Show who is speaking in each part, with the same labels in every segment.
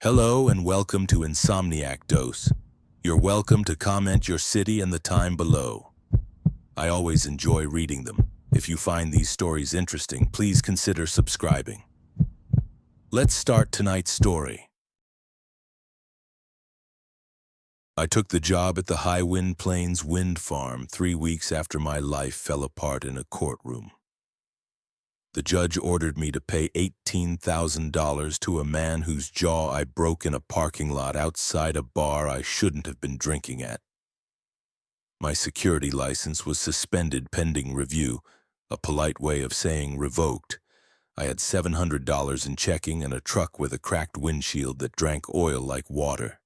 Speaker 1: Hello and welcome to Insomniac Dose. You're welcome to comment your city and the time below. I always enjoy reading them. If you find these stories interesting, please consider subscribing. Let's start tonight's story. I took the job at the High Wind Plains Wind Farm 3 weeks after my life fell apart in a courtroom. The judge ordered me to pay $18,000 to a man whose jaw I broke in a parking lot outside a bar I shouldn't have been drinking at. My security license was suspended pending review, a polite way of saying revoked. I had $700 in checking and a truck with a cracked windshield that drank oil like water.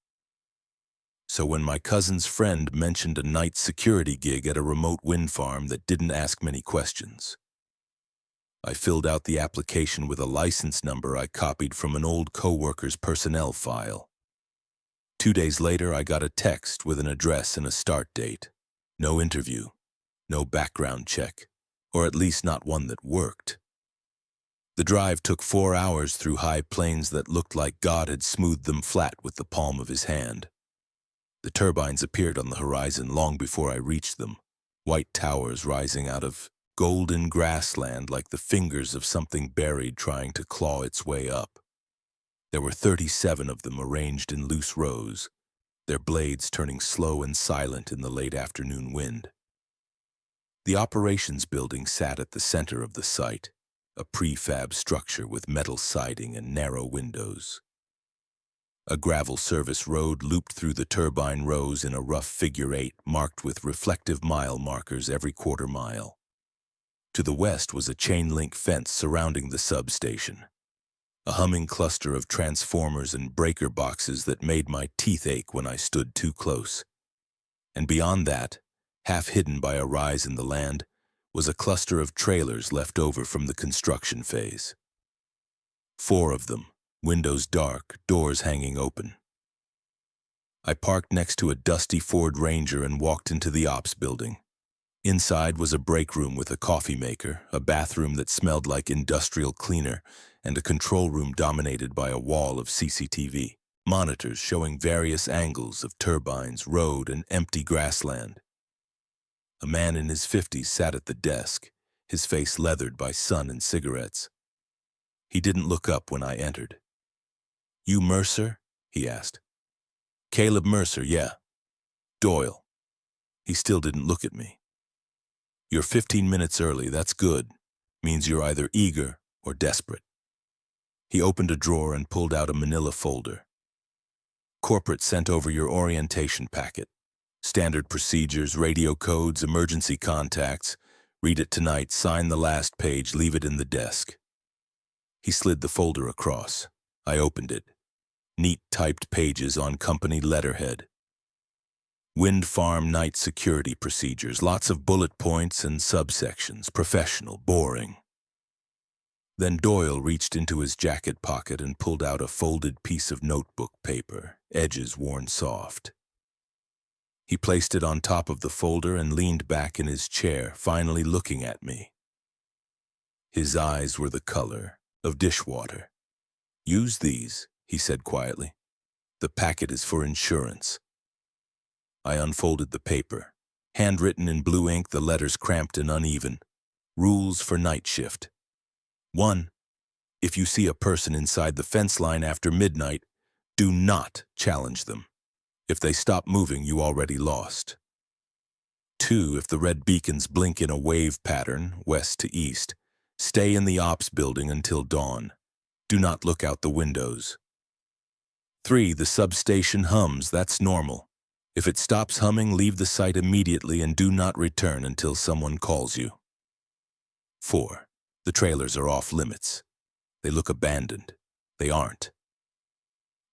Speaker 1: So when my cousin's friend mentioned a night security gig at a remote wind farm that didn't ask many questions, I filled out the application with a license number I copied from an old coworker's personnel file. 2 days later, I got a text with an address and a start date. No interview, no background check, or at least not one that worked. The drive took 4 hours through high plains that looked like God had smoothed them flat with the palm of his hand. The turbines appeared on the horizon long before I reached them, white towers rising out of golden grassland like the fingers of something buried trying to claw its way up. There were 37 of them arranged in loose rows, their blades turning slow and silent in the late afternoon wind. The operations building sat at the center of the site, a prefab structure with metal siding and narrow windows. A gravel service road looped through the turbine rows in a rough figure eight marked with reflective mile markers every quarter mile. To the west was a chain-link fence surrounding the substation, a humming cluster of transformers and breaker boxes that made my teeth ache when I stood too close. And beyond that, half hidden by a rise in the land, was a cluster of trailers left over from the construction phase. 4 of them, windows dark, doors hanging open. I parked next to a dusty Ford Ranger and walked into the ops building. Inside was a break room with a coffee maker, a bathroom that smelled like industrial cleaner, and a control room dominated by a wall of CCTV, monitors showing various angles of turbines, road, and empty grassland. A man in his 50s sat at the desk, his face leathered by sun and cigarettes. He didn't look up when I entered. "You Mercer?" he asked. "Caleb Mercer, yeah." "Doyle." He still didn't look at me. "You're 15 minutes early, that's good. Means you're either eager or desperate." He opened a drawer and pulled out a manila folder. "Corporate sent over your orientation packet. Standard procedures, radio codes, emergency contacts. Read it tonight, sign the last page, leave it in the desk." He slid the folder across. I opened it. Neat typed pages on company letterhead. Wind farm night security procedures, lots of bullet points and subsections, professional, boring. Then Doyle reached into his jacket pocket and pulled out a folded piece of notebook paper, edges worn soft. He placed it on top of the folder and leaned back in his chair, finally looking at me. His eyes were the color of dishwater. "Use these," he said quietly. "The packet is for insurance." I unfolded the paper. Handwritten in blue ink, the letters cramped and uneven. Rules for night shift. 1. If you see a person inside the fence line after midnight, do not challenge them. If they stop moving, you already lost. 2. If the red beacons blink in a wave pattern, west to east, stay in the ops building until dawn. Do not look out the windows. 3. The substation hums, that's normal. If it stops humming, leave the site immediately and do not return until someone calls you. 4. The trailers are off limits. They look abandoned. They aren't.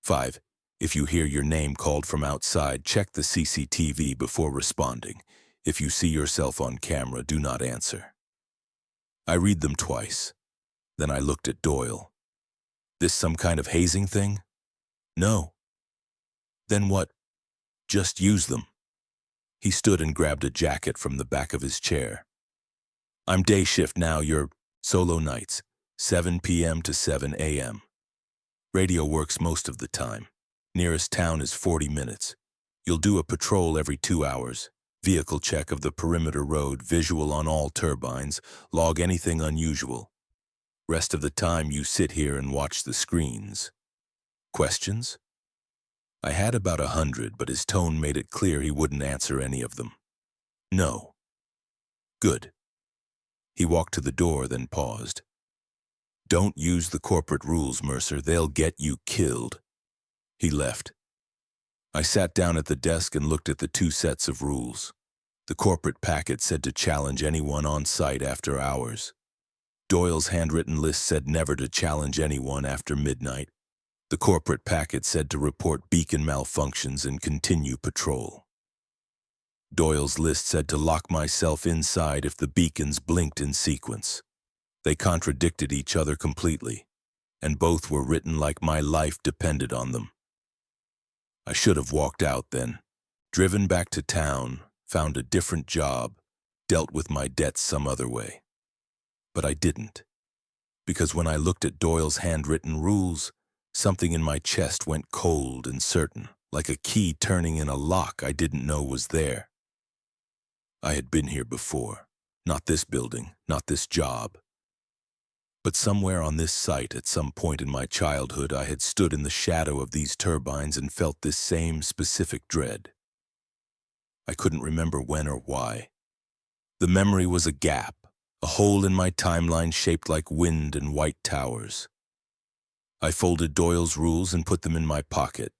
Speaker 1: 5. If you hear your name called from outside, check the CCTV before responding. If you see yourself on camera, do not answer. I read them twice. Then I looked at Doyle. "This some kind of hazing thing?" "No." "Then what? Just use them." He stood and grabbed a jacket from the back of his chair. "I'm day shift now, you're solo nights, 7 p.m. to 7 a.m. Radio works most of the time. Nearest town is 40 minutes. You'll do a patrol every 2 hours. Vehicle check of the perimeter road, visual on all turbines, log anything unusual. Rest of the time you sit here and watch the screens. Questions? I had about 100, but his tone made it clear he wouldn't answer any of them. No. Good. He walked to the door, then paused. Don't use the corporate rules, Mercer. They'll get you killed. He left. I sat down at the desk and looked at the 2 sets of rules. The corporate packet said to challenge anyone on site after hours. Doyle's handwritten list said never to challenge anyone after midnight. The corporate packet said to report beacon malfunctions and continue patrol. Doyle's list said to lock myself inside if the beacons blinked in sequence. They contradicted each other completely, and both were written like my life depended on them. I should have walked out then, driven back to town, found a different job, dealt with my debts some other way. But I didn't, because when I looked at Doyle's handwritten rules, something in my chest went cold and certain, like a key turning in a lock I didn't know was there. I had been here before, not this building, not this job. But somewhere on this site, at some point in my childhood, I had stood in the shadow of these turbines and felt this same specific dread. I couldn't remember when or why. The memory was a gap, a hole in my timeline shaped like wind and white towers. I folded Doyle's rules and put them in my pocket.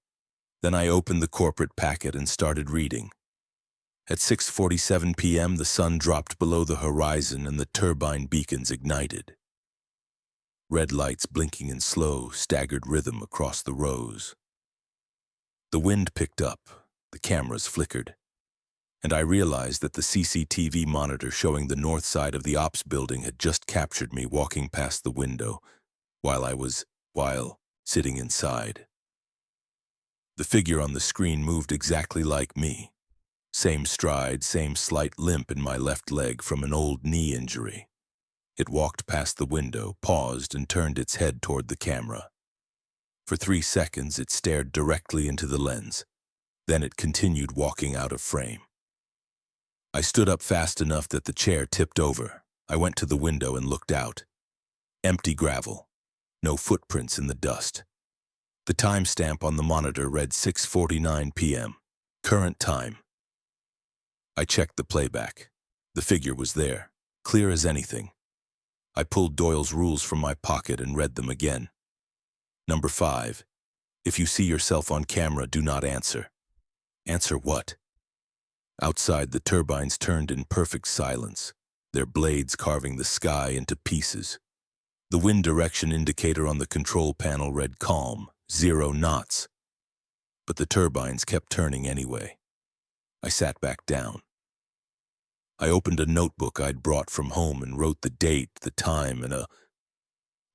Speaker 1: Then I opened the corporate packet and started reading. At 6:47 p.m., the sun dropped below the horizon and the turbine beacons ignited. Red lights blinking in slow, staggered rhythm across the rows. The wind picked up, the cameras flickered, and I realized that the CCTV monitor showing the north side of the ops building had just captured me walking past the window while sitting inside. The figure on the screen moved exactly like me. Same stride, same slight limp in my left leg from an old knee injury. It walked past the window, paused, and turned its head toward the camera. For 3 seconds, it stared directly into the lens. Then it continued walking out of frame. I stood up fast enough that the chair tipped over. I went to the window and looked out. Empty gravel. No footprints in the dust. The timestamp on the monitor read 6:49 p.m. Current time. I checked the playback. The figure was there, clear as anything. I pulled Doyle's rules from my pocket and read them again. Number 5. If you see yourself on camera, do not answer. Answer what? Outside, the turbines turned in perfect silence, their blades carving the sky into pieces. The wind direction indicator on the control panel read calm, 0 knots. But the turbines kept turning anyway. I sat back down. I opened a notebook I'd brought from home and wrote the date, the time, and a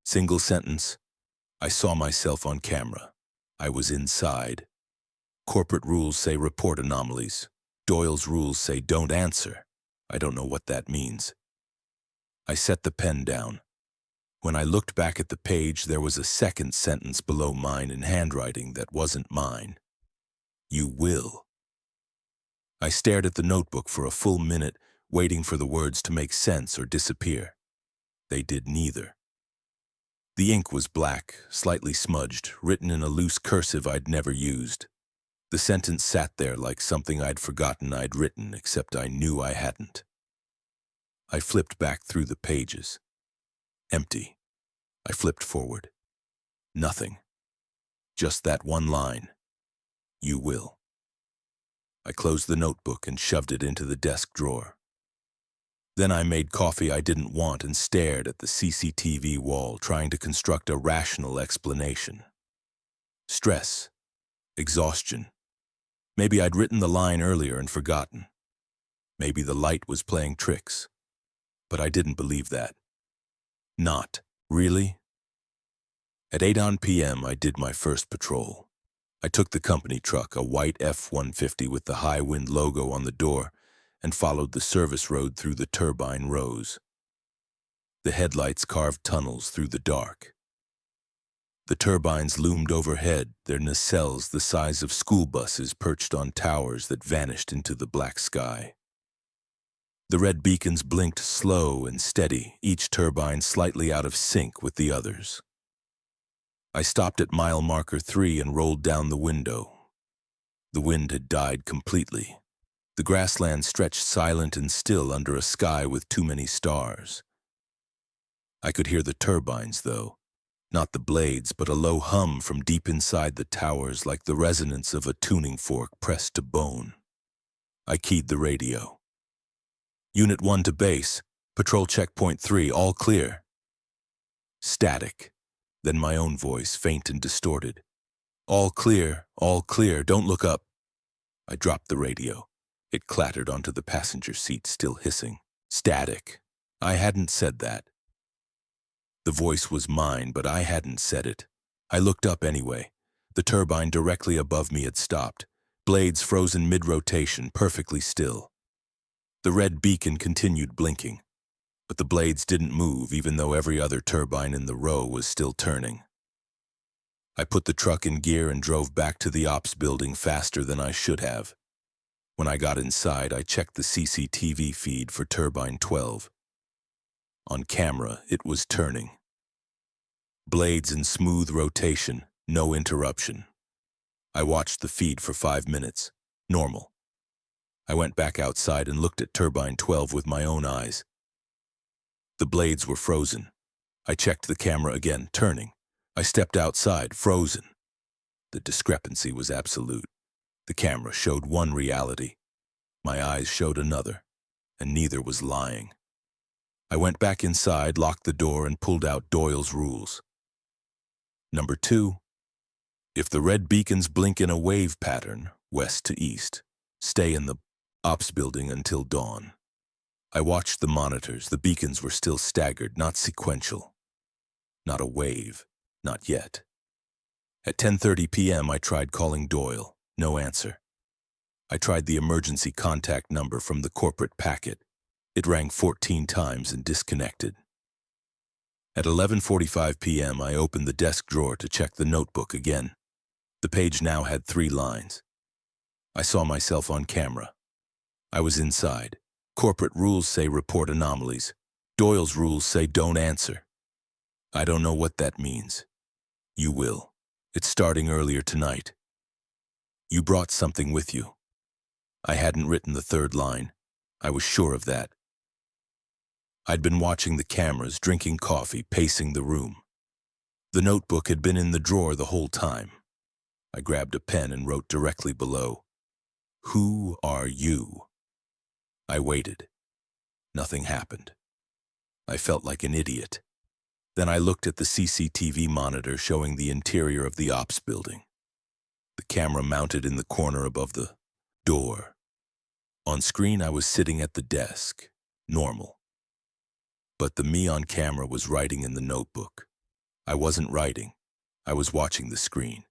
Speaker 1: single sentence. I saw myself on camera. I was inside. Corporate rules say report anomalies. Doyle's rules say don't answer. I don't know what that means. I set the pen down. When I looked back at the page, there was a second sentence below mine in handwriting that wasn't mine. You will. I stared at the notebook for a full minute, waiting for the words to make sense or disappear. They did neither. The ink was black, slightly smudged, written in a loose cursive I'd never used. The sentence sat there like something I'd forgotten I'd written, except I knew I hadn't. I flipped back through the pages. Empty. I flipped forward. Nothing. Just that one line. You will. I closed the notebook and shoved it into the desk drawer. Then I made coffee I didn't want and stared at the CCTV wall, trying to construct a rational explanation. Stress. Exhaustion. Maybe I'd written the line earlier and forgotten. Maybe the light was playing tricks. But I didn't believe that. Not. Really? At 8 p.m. I did my first patrol. I took the company truck, a white F-150 with the High Wind logo on the door, and followed the service road through the turbine rows. The headlights carved tunnels through the dark. The turbines loomed overhead, their nacelles the size of school buses perched on towers that vanished into the black sky. The red beacons blinked slow and steady, each turbine slightly out of sync with the others. I stopped at mile marker 3 and rolled down the window. The wind had died completely. The grassland stretched silent and still under a sky with too many stars. I could hear the turbines, though. Not the blades, but a low hum from deep inside the towers, like the resonance of a tuning fork pressed to bone. I keyed the radio. Unit 1 to base. Patrol checkpoint 3, all clear. Static. Then my own voice, faint and distorted. All clear, don't look up. I dropped the radio. It clattered onto the passenger seat, still hissing. Static. I hadn't said that. The voice was mine, but I hadn't said it. I looked up anyway. The turbine directly above me had stopped, blades frozen mid-rotation, perfectly still. The red beacon continued blinking, but the blades didn't move even though every other turbine in the row was still turning. I put the truck in gear and drove back to the ops building faster than I should have. When I got inside, I checked the CCTV feed for turbine 12. On camera, it was turning. Blades in smooth rotation, no interruption. I watched the feed for 5 minutes. Normal. I went back outside and looked at turbine 12 with my own eyes. The blades were frozen. I checked the camera again, turning. I stepped outside, frozen. The discrepancy was absolute. The camera showed one reality. My eyes showed another, and neither was lying. I went back inside, locked the door, and pulled out Doyle's rules. Number 2, if the red beacons blink in a wave pattern, west to east, stay in the ops building until dawn. I watched the monitors. The beacons were still staggered, not sequential. Not a wave, not yet. At 10:30 p.m., I tried calling Doyle. No answer. I tried the emergency contact number from the corporate packet. It rang 14 times and disconnected. At 11:45 p.m., I opened the desk drawer to check the notebook again. The page now had 3 lines. I saw myself on camera. I was inside. Corporate rules say report anomalies. Doyle's rules say don't answer. I don't know what that means. You will. It's starting earlier tonight. You brought something with you. I hadn't written the 3rd line. I was sure of that. I'd been watching the cameras, drinking coffee, pacing the room. The notebook had been in the drawer the whole time. I grabbed a pen and wrote directly below, "Who are you?" I waited. Nothing happened. I felt like an idiot. Then I looked at the CCTV monitor showing the interior of the ops building. The camera mounted in the corner above the door. On screen, I was sitting at the desk, normal. But the me on camera was writing in the notebook. I wasn't writing. I was watching the screen.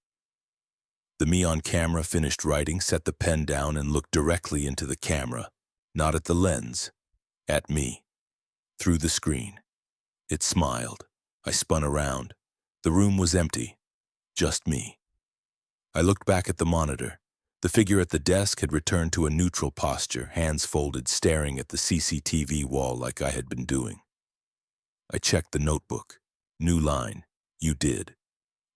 Speaker 1: The me on camera finished writing, set the pen down, and looked directly into the camera, not at the lens, at me, through the screen. It smiled. I spun around. The room was empty, just me. I looked back at the monitor. The figure at the desk had returned to a neutral posture, hands folded, staring at the CCTV wall like I had been doing. I checked the notebook. New line. You did.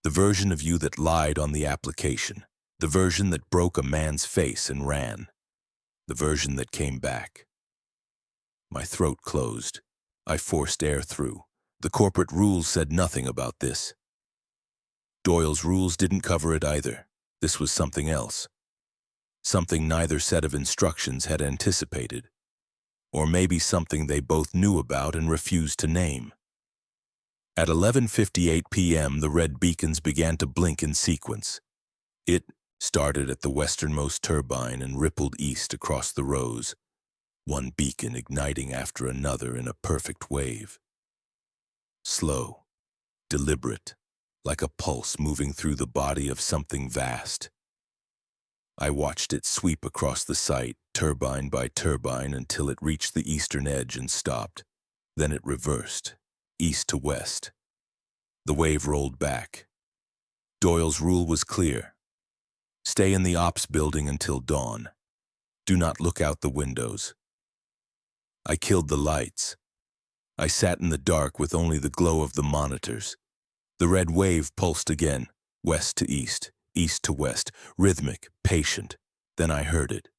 Speaker 1: The version of you that lied on the application. The version that broke a man's face and ran. The version that came back. My throat closed. I forced air through. The corporate rules said nothing about this. Doyle's rules didn't cover it either. This was something else. Something neither set of instructions had anticipated. Or maybe something they both knew about and refused to name. At 11:58 p.m., the red beacons began to blink in sequence. It started at the westernmost turbine and rippled east across the rows, one beacon igniting after another in a perfect wave. Slow, deliberate, like a pulse moving through the body of something vast. I watched it sweep across the site, turbine by turbine, until it reached the eastern edge and stopped. Then it reversed, east to west. The wave rolled back, Doyle's rule was clear. Stay in the ops building until dawn. Do not look out the windows. I killed the lights. I sat in the dark with only the glow of the monitors. The red wave pulsed again, west to east, east to west, rhythmic, patient. Then I heard it.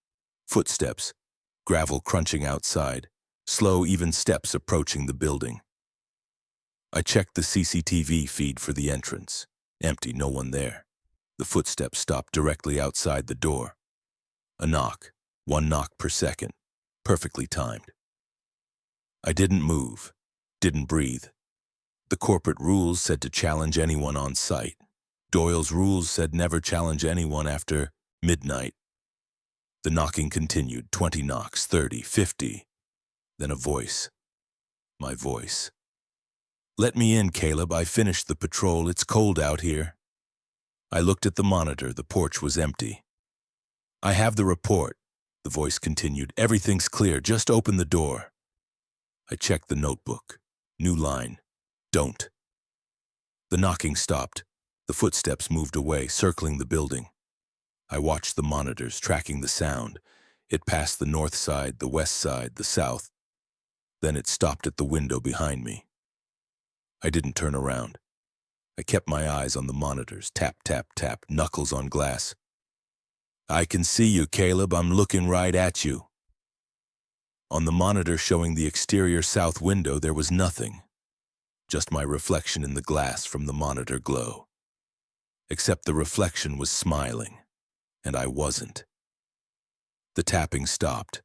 Speaker 1: Footsteps, gravel crunching outside, slow, even steps approaching the building. I checked the CCTV feed for the entrance. Empty, no one there. The footsteps stopped directly outside the door. A knock, one knock per second, perfectly timed. I didn't move, didn't breathe. The corporate rules said to challenge anyone on site. Doyle's rules said never challenge anyone after midnight. The knocking continued, 20 knocks, 30, 50. Then a voice. My voice. Let me in, Caleb. I finished the patrol. It's cold out here. I looked at the monitor. The porch was empty. I have the report, the voice continued. Everything's clear. Just open the door. I checked the notebook. New line. Don't. The knocking stopped. The footsteps moved away, circling the building. I watched the monitors, tracking the sound. It passed the north side, the west side, the south. Then it stopped at the window behind me. I didn't turn around. I kept my eyes on the monitors, tap, tap, tap, knuckles on glass. I can see you, Caleb. I'm looking right at you. On the monitor showing the exterior south window, there was nothing. Just my reflection in the glass from the monitor glow. Except the reflection was smiling, and I wasn't. The tapping stopped.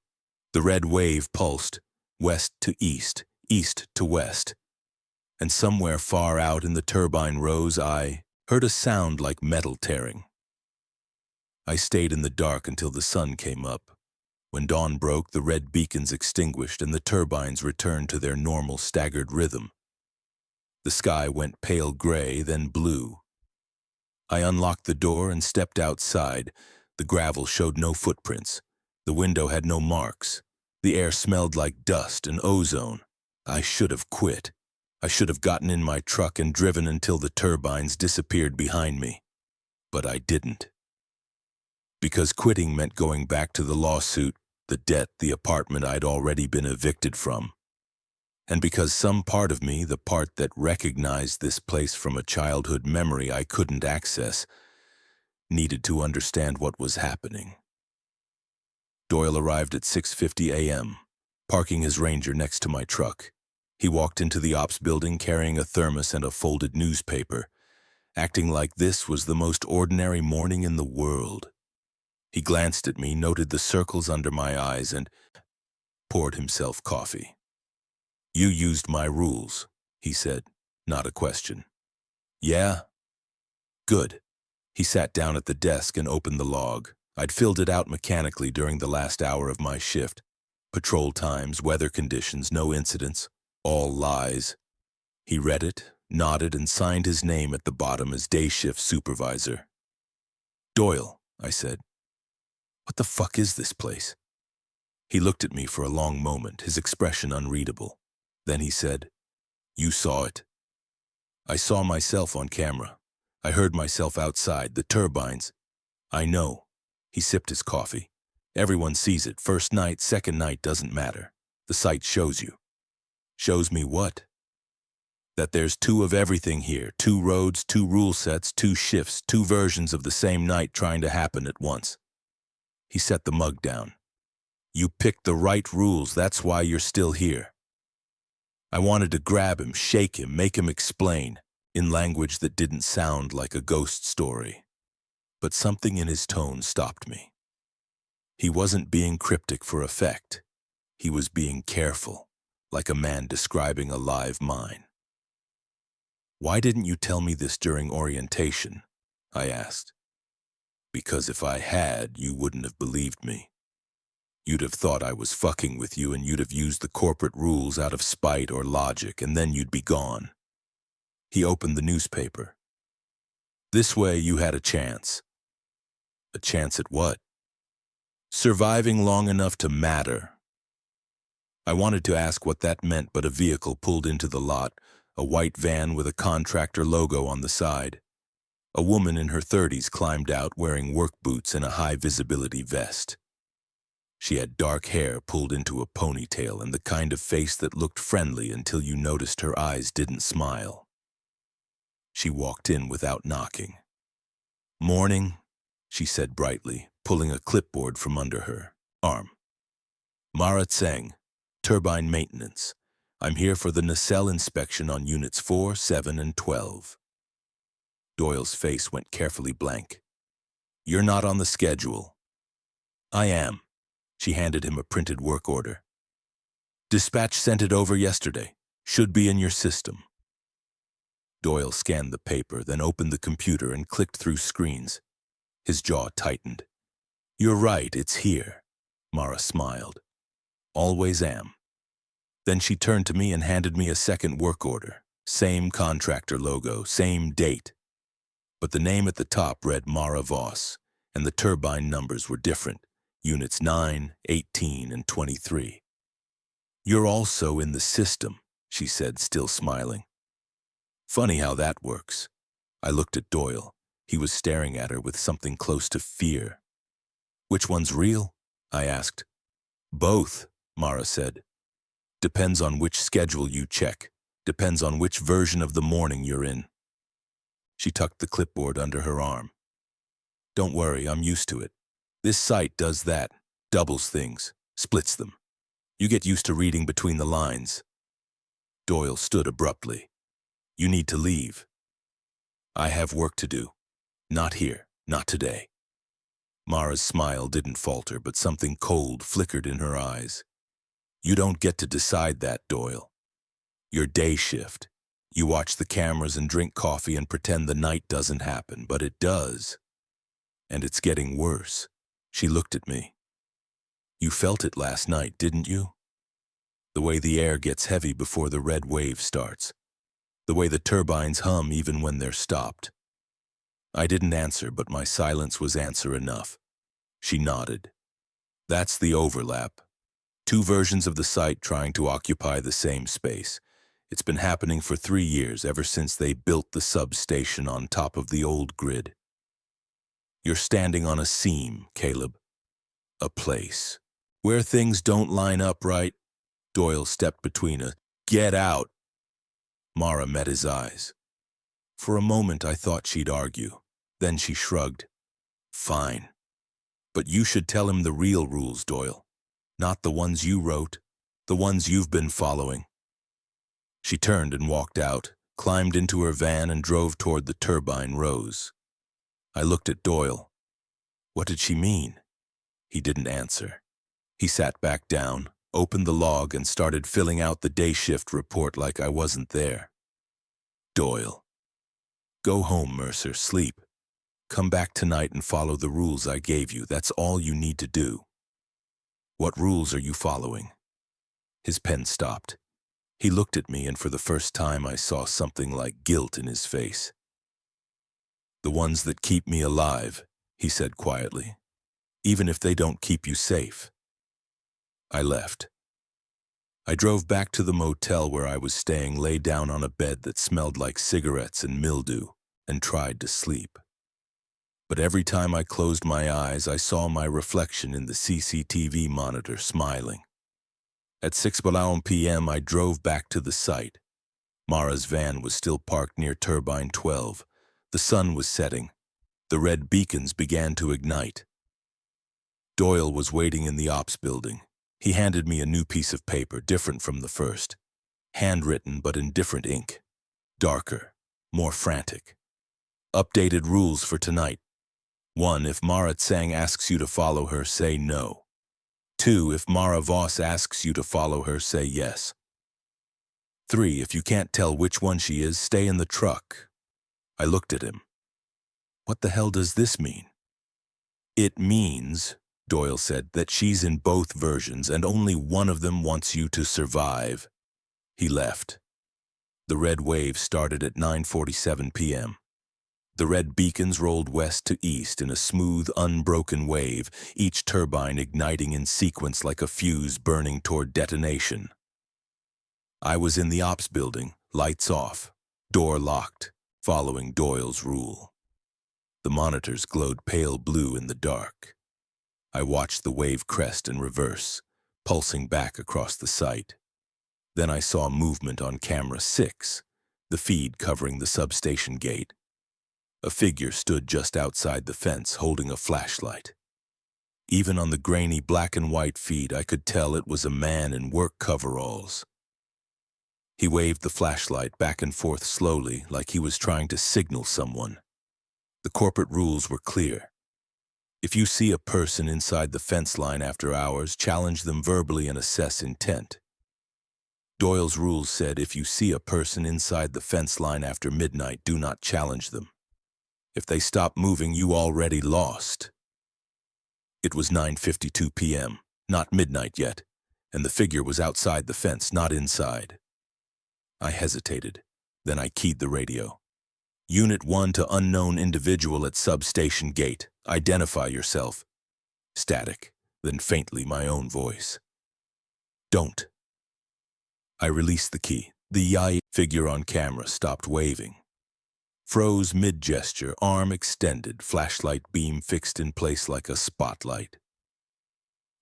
Speaker 1: The red wave pulsed, west to east, east to west. And somewhere far out in the turbine rows, I heard a sound like metal tearing. I stayed in the dark until the sun came up. When dawn broke, the red beacons extinguished and the turbines returned to their normal staggered rhythm. The sky went pale gray, then blue. I unlocked the door and stepped outside. The gravel showed no footprints. The window had no marks. The air smelled like dust and ozone. I should have quit. I should have gotten in my truck and driven until the turbines disappeared behind me. But I didn't. Because quitting meant going back to the lawsuit, the debt, the apartment I'd already been evicted from. And because some part of me, the part that recognized this place from a childhood memory I couldn't access, needed to understand what was happening. Doyle arrived at 6:50 a.m., parking his Ranger next to my truck. He walked into the ops building carrying a thermos and a folded newspaper, acting like this was the most ordinary morning in the world. He glanced at me, noted the circles under my eyes, and poured himself coffee. You used my rules, he said, not a question. Yeah? Good. He sat down at the desk and opened the log. I'd filled it out mechanically during the last hour of my shift. Patrol times, weather conditions, no incidents, all lies. He read it, nodded, and signed his name at the bottom as day shift supervisor. Doyle, I said. What the fuck is this place? He looked at me for a long moment, his expression unreadable. Then he said, You saw it. I saw myself on camera. I heard myself outside, the turbines. I know. He sipped his coffee. Everyone sees it. First night, second night, doesn't matter. The site shows you. Shows me what? That there's two of everything here. Two roads, two rule sets, two shifts, two versions of the same night trying to happen at once. He set the mug down. You picked the right rules, that's why you're still here. I wanted to grab him, shake him, make him explain, in language that didn't sound like a ghost story. But something in his tone stopped me. He wasn't being cryptic for effect. He was being careful, like a man describing a live mine. Why didn't you tell me this during orientation? I asked. Because if I had, you wouldn't have believed me. You'd have thought I was fucking with you and you'd have used the corporate rules out of spite or logic, and then you'd be gone. He opened the newspaper. This way you had a chance. A chance at what? Surviving long enough to matter. I wanted to ask what that meant, but a vehicle pulled into the lot, a white van with a contractor logo on the side. A woman in her 30s climbed out wearing work boots and a high-visibility vest. She had dark hair pulled into a ponytail and the kind of face that looked friendly until you noticed her eyes didn't smile. She walked in without knocking. "Morning," she said brightly, pulling a clipboard from under her arm. "Mara Tseng, Turbine Maintenance. I'm here for the nacelle inspection on Units 4, 7, and 12. Doyle's face went carefully blank. "You're not on the schedule." "I am." She handed him a printed work order. "Dispatch sent it over yesterday. Should be in your system." Doyle scanned the paper, then opened the computer and clicked through screens. His jaw tightened. "You're right, it's here." Mara smiled. "Always am." Then she turned to me and handed me a second work order. Same contractor logo, same date. But the name at the top read Mara Voss, and the turbine numbers were different. Units 9, 18, and 23. "You're also in the system," she said, still smiling. "Funny how that works." I looked at Doyle. He was staring at her with something close to fear. "Which one's real?" I asked. "Both," Mara said. "Depends on which schedule you check. Depends on which version of the morning you're in." She tucked the clipboard under her arm. "Don't worry, I'm used to it. This site does that, doubles things, splits them. You get used to reading between the lines." Doyle stood abruptly. "You need to leave." "I have work to do. Not here, not today." Mara's smile didn't falter, but something cold flickered in her eyes. "You don't get to decide that, Doyle. Your day shift. You watch the cameras and drink coffee and pretend the night doesn't happen, but it does. And it's getting worse." She looked at me. "You felt it last night, didn't you? The way the air gets heavy before the red wave starts. The way the turbines hum even when they're stopped." I didn't answer, but my silence was answer enough. She nodded. "That's the overlap. Two versions of the site trying to occupy the same space. It's been happening for 3 years, ever since they built the substation on top of the old grid. You're standing on a seam, Caleb. A place. Where things don't line up right." Doyle stepped between us. "Get out." Mara met his eyes. For a moment I thought she'd argue. Then she shrugged. "Fine. But you should tell him the real rules, Doyle. Not the ones you wrote, the ones you've been following." She turned and walked out, climbed into her van and drove toward the turbine rows. I looked at Doyle. What did she mean? He didn't answer. He sat back down, opened the log, and started filling out the day shift report like I wasn't there. "Doyle. Go home, Mercer, sleep. Come back tonight and follow the rules I gave you. That's all you need to do." "What rules are you following?" His pen stopped. He looked at me, and for the first time I saw something like guilt in his face. "The ones that keep me alive," he said quietly. "Even if they don't keep you safe." I left. I drove back to the motel where I was staying, lay down on a bed that smelled like cigarettes and mildew, and tried to sleep. But every time I closed my eyes, I saw my reflection in the CCTV monitor smiling. At 6 p.m., I drove back to the site. Mara's van was still parked near Turbine 12. The sun was setting. The red beacons began to ignite. Doyle was waiting in the ops building. He handed me a new piece of paper, different from the first. Handwritten, but in different ink. Darker, more frantic. "Updated rules for tonight. 1. If Mara Tseng asks you to follow her, say no. 2. If Mara Voss asks you to follow her, say yes. 3. If you can't tell which one she is, stay in the truck." I looked at him. "What the hell does this mean?" "It means," Doyle said, "that she's in both versions and only one of them wants you to survive." He left. The red wave started at 9:47 p.m. The red beacons rolled west to east in a smooth, unbroken wave, each turbine igniting in sequence like a fuse burning toward detonation. I was in the ops building, lights off, door locked, following Doyle's rule. The monitors glowed pale blue in the dark. I watched the wave crest and reverse, pulsing back across the site. Then I saw movement on camera 6, the feed covering the substation gate. A figure stood just outside the fence holding a flashlight. Even on the grainy black and white feed, I could tell it was a man in work coveralls. He waved the flashlight back and forth slowly, like he was trying to signal someone. The corporate rules were clear. If you see a person inside the fence line after hours, challenge them verbally and assess intent. Doyle's rules said if you see a person inside the fence line after midnight, do not challenge them. If they stop moving, you already lost. It was 9:52 p.m., not midnight yet, and the figure was outside the fence, not inside. I hesitated. Then I keyed the radio. Unit 1 to unknown individual at substation gate. Identify yourself. Static, then faintly my own voice. Don't. I released the key. The YI figure on camera stopped waving. Froze mid-gesture, arm extended, flashlight beam fixed in place like a spotlight.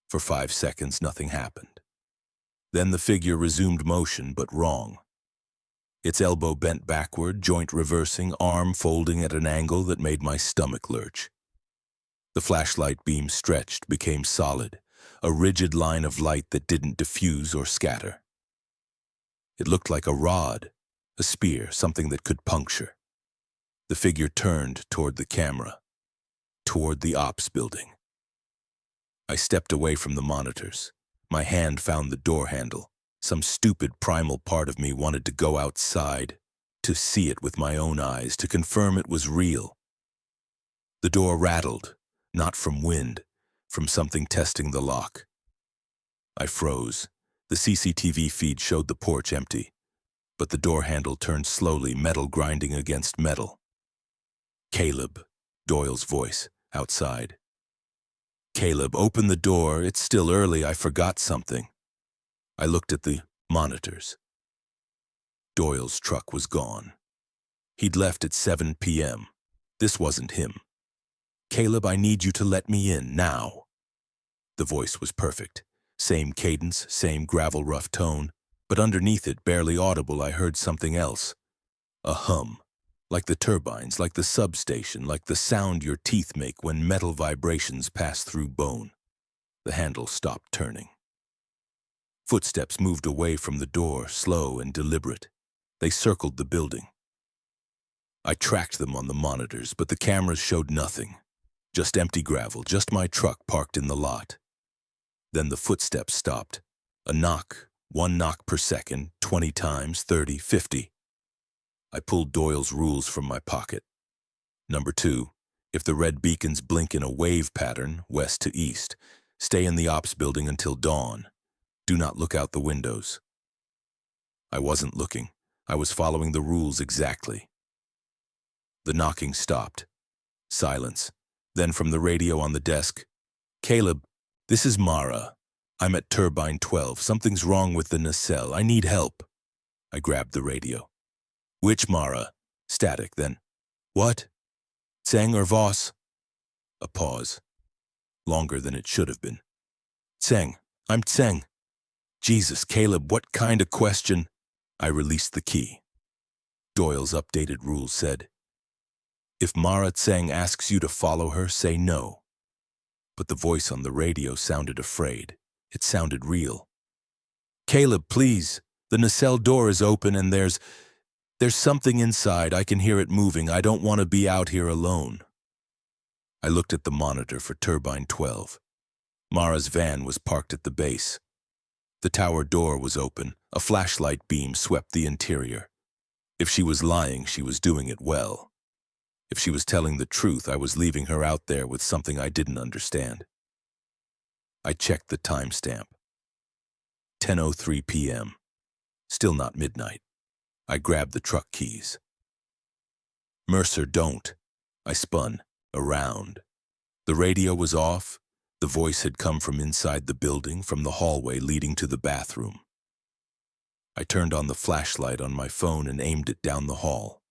Speaker 1: For 5 seconds, nothing happened. Then the figure resumed motion, but wrong. Its elbow bent backward, joint reversing, arm folding at an angle that made my stomach lurch. The flashlight beam stretched, became solid, a rigid line of light that didn't diffuse or scatter. It looked like a rod, a spear, something that could puncture. The figure turned toward the camera, toward the ops building. I stepped away from the monitors. My hand found the door handle. Some stupid primal part of me wanted to go outside, to see it with my own eyes, to confirm it was real. The door rattled, not from wind, from something testing the lock. I froze. The CCTV feed showed the porch empty, but the door handle turned slowly, metal grinding against metal. Caleb, Doyle's voice, outside. Caleb, open the door. It's still early. I forgot something. I looked at the monitors. Doyle's truck was gone. He'd left at 7 p.m. This wasn't him. Caleb, I need you to let me in, now. The voice was perfect. Same cadence, same gravel rough tone, but underneath it, barely audible, I heard something else. A hum, like the turbines, like the substation, like the sound your teeth make when metal vibrations pass through bone. The handle stopped turning. Footsteps moved away from the door, slow and deliberate. They circled the building. I tracked them on the monitors, but the cameras showed nothing. Just empty gravel, just my truck parked in the lot. Then the footsteps stopped. A knock, 1 knock per second, 20 times, 30, 50. I pulled Doyle's rules from my pocket. Number 2, if the red beacons blink in a wave pattern, west to east, stay in the ops building until dawn. Do not look out the windows. I wasn't looking. I was following the rules exactly. The knocking stopped. Silence. Then from the radio on the desk, Caleb, this is Mara. I'm at Turbine 12. Something's wrong with the nacelle. I need help. I grabbed the radio. Which Mara? Static, then. What? Tseng or Voss? A pause. Longer than it should have been. Tseng. I'm Tseng. Jesus, Caleb, what kind of question? I released the key. Doyle's updated rules said, if Mara Tseng asks you to follow her, say no. But the voice on the radio sounded afraid. It sounded real. Caleb, please. The nacelle door is open and there's something inside. I can hear it moving. I don't want to be out here alone. I looked at the monitor for Turbine 12. Mara's van was parked at the base. The tower door was open. A flashlight beam swept the interior. If she was lying, she was doing it well. If she was telling the truth, I was leaving her out there with something I didn't understand. I checked the timestamp. 10:03 p.m. Still not midnight. I grabbed the truck keys. Mercer, don't. I spun, around. The radio was off. The voice had come from inside the building, from the hallway leading to the bathroom. I turned on the flashlight on my phone and aimed it down the hall.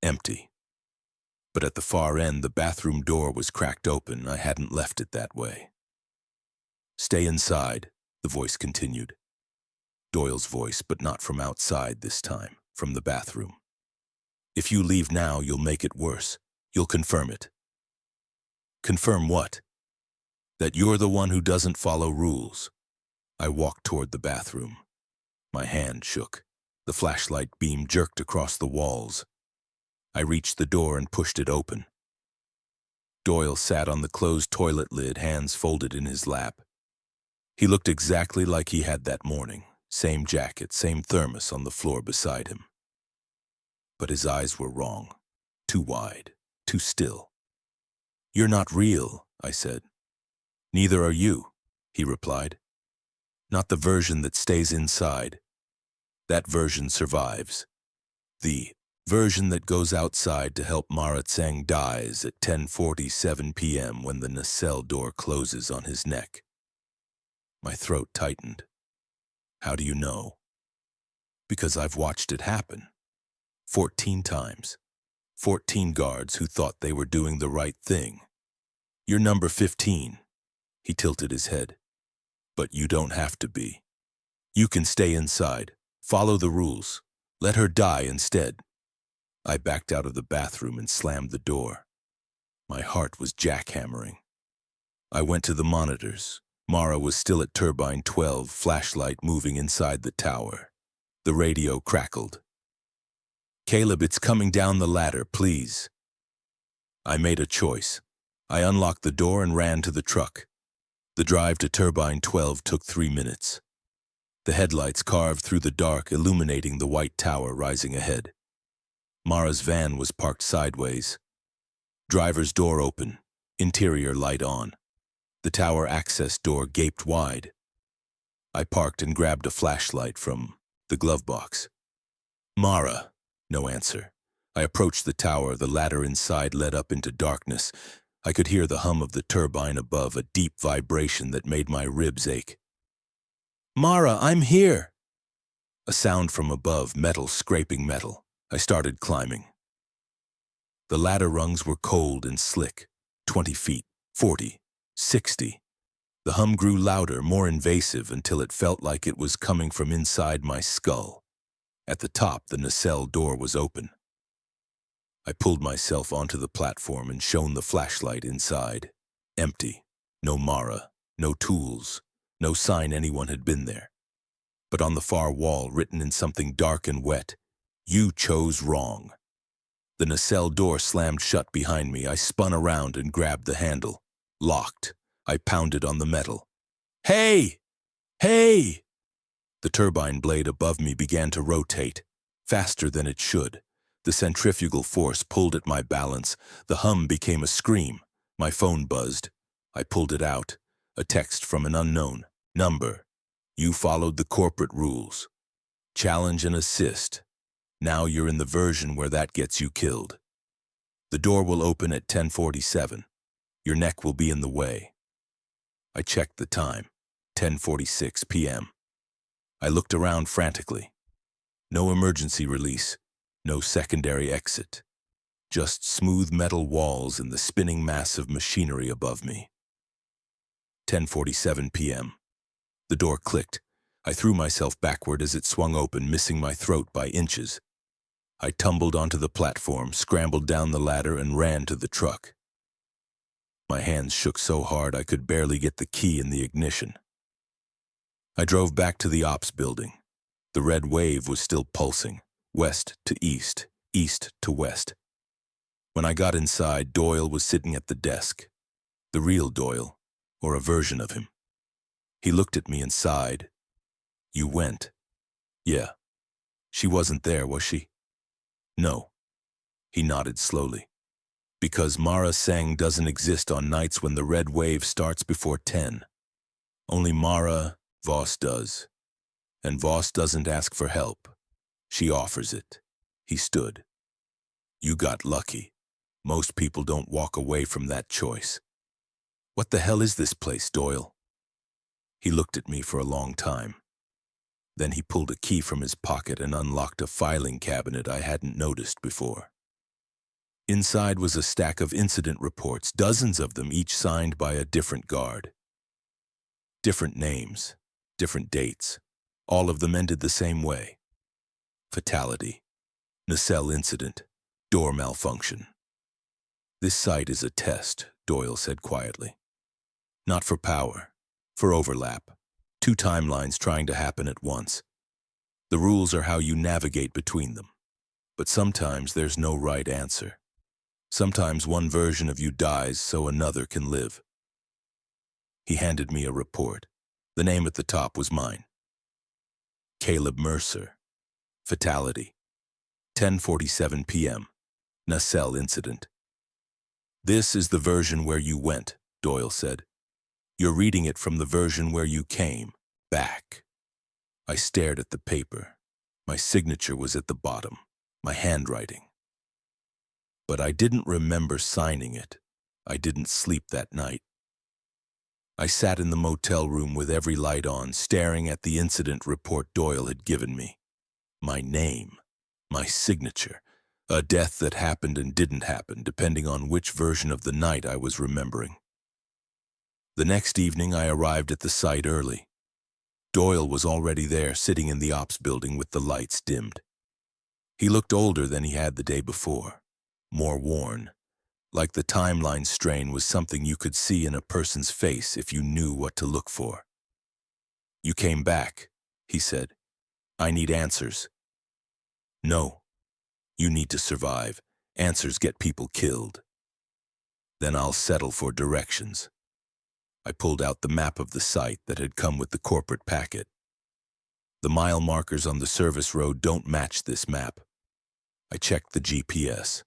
Speaker 1: Empty. But at the far end, the bathroom door was cracked open. I hadn't left it that way. "Stay inside," the voice continued. Doyle's voice, but not from outside this time, from the bathroom. "If you leave now, you'll make it worse. You'll confirm it." "Confirm what?" "That you're the one who doesn't follow rules." I walked toward the bathroom. My hand shook. The flashlight beam jerked across the walls. I reached the door and pushed it open. Doyle sat on the closed toilet lid, hands folded in his lap. He looked exactly like he had that morning. Same jacket, same thermos on the floor beside him. But his eyes were wrong. Too wide, too still. "You're not real," I said. "Neither are you," he replied. "Not the version that stays inside. That version survives. The version that goes outside to help Mara Tseng dies at 10:47 p.m. when the nacelle door closes on his neck." My throat tightened. "How do you know?" "Because I've watched it happen. 14 times. 14 guards who thought they were doing the right thing. You're number 15. He tilted his head. "But you don't have to be. You can stay inside. Follow the rules. Let her die instead." I backed out of the bathroom and slammed the door. My heart was jackhammering. I went to the monitors. Mara was still at turbine 12, flashlight moving inside the tower. The radio crackled. "Caleb, it's coming down the ladder, please." I made a choice. I unlocked the door and ran to the truck. The drive to turbine 12 took 3 minutes. The headlights carved through the dark, illuminating the white tower rising ahead. Mara's van was parked sideways. Driver's door open, interior light on. The tower access door gaped wide. I parked and grabbed a flashlight from the glove box. "Mara." No answer. I approached the tower. The ladder inside led up into darkness. I could hear the hum of the turbine above, a deep vibration that made my ribs ache. "Mara, I'm here!" A sound from above, metal scraping metal. I started climbing. The ladder rungs were cold and slick. 20 feet, 40, 60. The hum grew louder, more invasive, until it felt like it was coming from inside my skull. At the top, the nacelle door was open. I pulled myself onto the platform and shone the flashlight inside. Empty. No Mara, no tools, no sign anyone had been there. But on the far wall, written in something dark and wet, "You chose wrong." The nacelle door slammed shut behind me. I spun around and grabbed the handle. Locked. I pounded on the metal. "Hey! Hey!" The turbine blade above me began to rotate, faster than it should. The centrifugal force pulled at my balance. The hum became a scream. My phone buzzed. I pulled it out. A text from an unknown number. "You followed the corporate rules. Challenge and assist. Now you're in the version where that gets you killed. The door will open at 10:47. Your neck will be in the way." I checked the time. 10:46 p.m. I looked around frantically. No emergency release. No secondary exit. Just smooth metal walls and the spinning mass of machinery above me. 10:47 p.m. The door clicked. I threw myself backward as it swung open, missing my throat by inches. I tumbled onto the platform, scrambled down the ladder, and ran to the truck. My hands shook so hard I could barely get the key in the ignition. I drove back to the ops building. The red wave was still pulsing. West to east, east to west. When I got inside, Doyle was sitting at the desk. The real Doyle, or a version of him. He looked at me and sighed. "You went." "Yeah." "She wasn't there, was she?" "No." He nodded slowly. "Because Mara Tseng doesn't exist on nights when the red wave starts before 10. Only Mara Voss does. And Voss doesn't ask for help. She offers it." He stood. "You got lucky. Most people don't walk away from that choice." "What the hell is this place, Doyle?" He looked at me for a long time. Then he pulled a key from his pocket and unlocked a filing cabinet I hadn't noticed before. Inside was a stack of incident reports, dozens of them, each signed by a different guard. Different names, different dates. All of them ended the same way. Fatality. Nacelle incident. Door malfunction. This site is a test, Doyle said quietly. Not for power, for overlap. Two timelines trying to happen at once. The rules are how you navigate between them. But sometimes there's no right answer. Sometimes one version of you dies so another can live. He handed me a report. The name at the top was mine. Caleb Mercer. Fatality. 10:47 p.m. Nacelle incident. This is the version where you went, Doyle said. You're reading it from the version where you came, back. I stared at the paper. My signature was at the bottom, my handwriting. But I didn't remember signing it. I didn't sleep that night. I sat in the motel room with every light on, staring at the incident report Doyle had given me. My name, my signature, a death that happened and didn't happen, depending on which version of the night I was remembering. The next evening, I arrived at the site early. Doyle was already there, sitting in the ops building with the lights dimmed. He looked older than he had the day before, more worn, like the timeline strain was something you could see in a person's face if you knew what to look for. You came back, he said. I need answers. No. You need to survive. Answers get people killed. Then I'll settle for directions. I pulled out the map of the site that had come with the corporate packet. The mile markers on the service road don't match this map. I checked the GPS.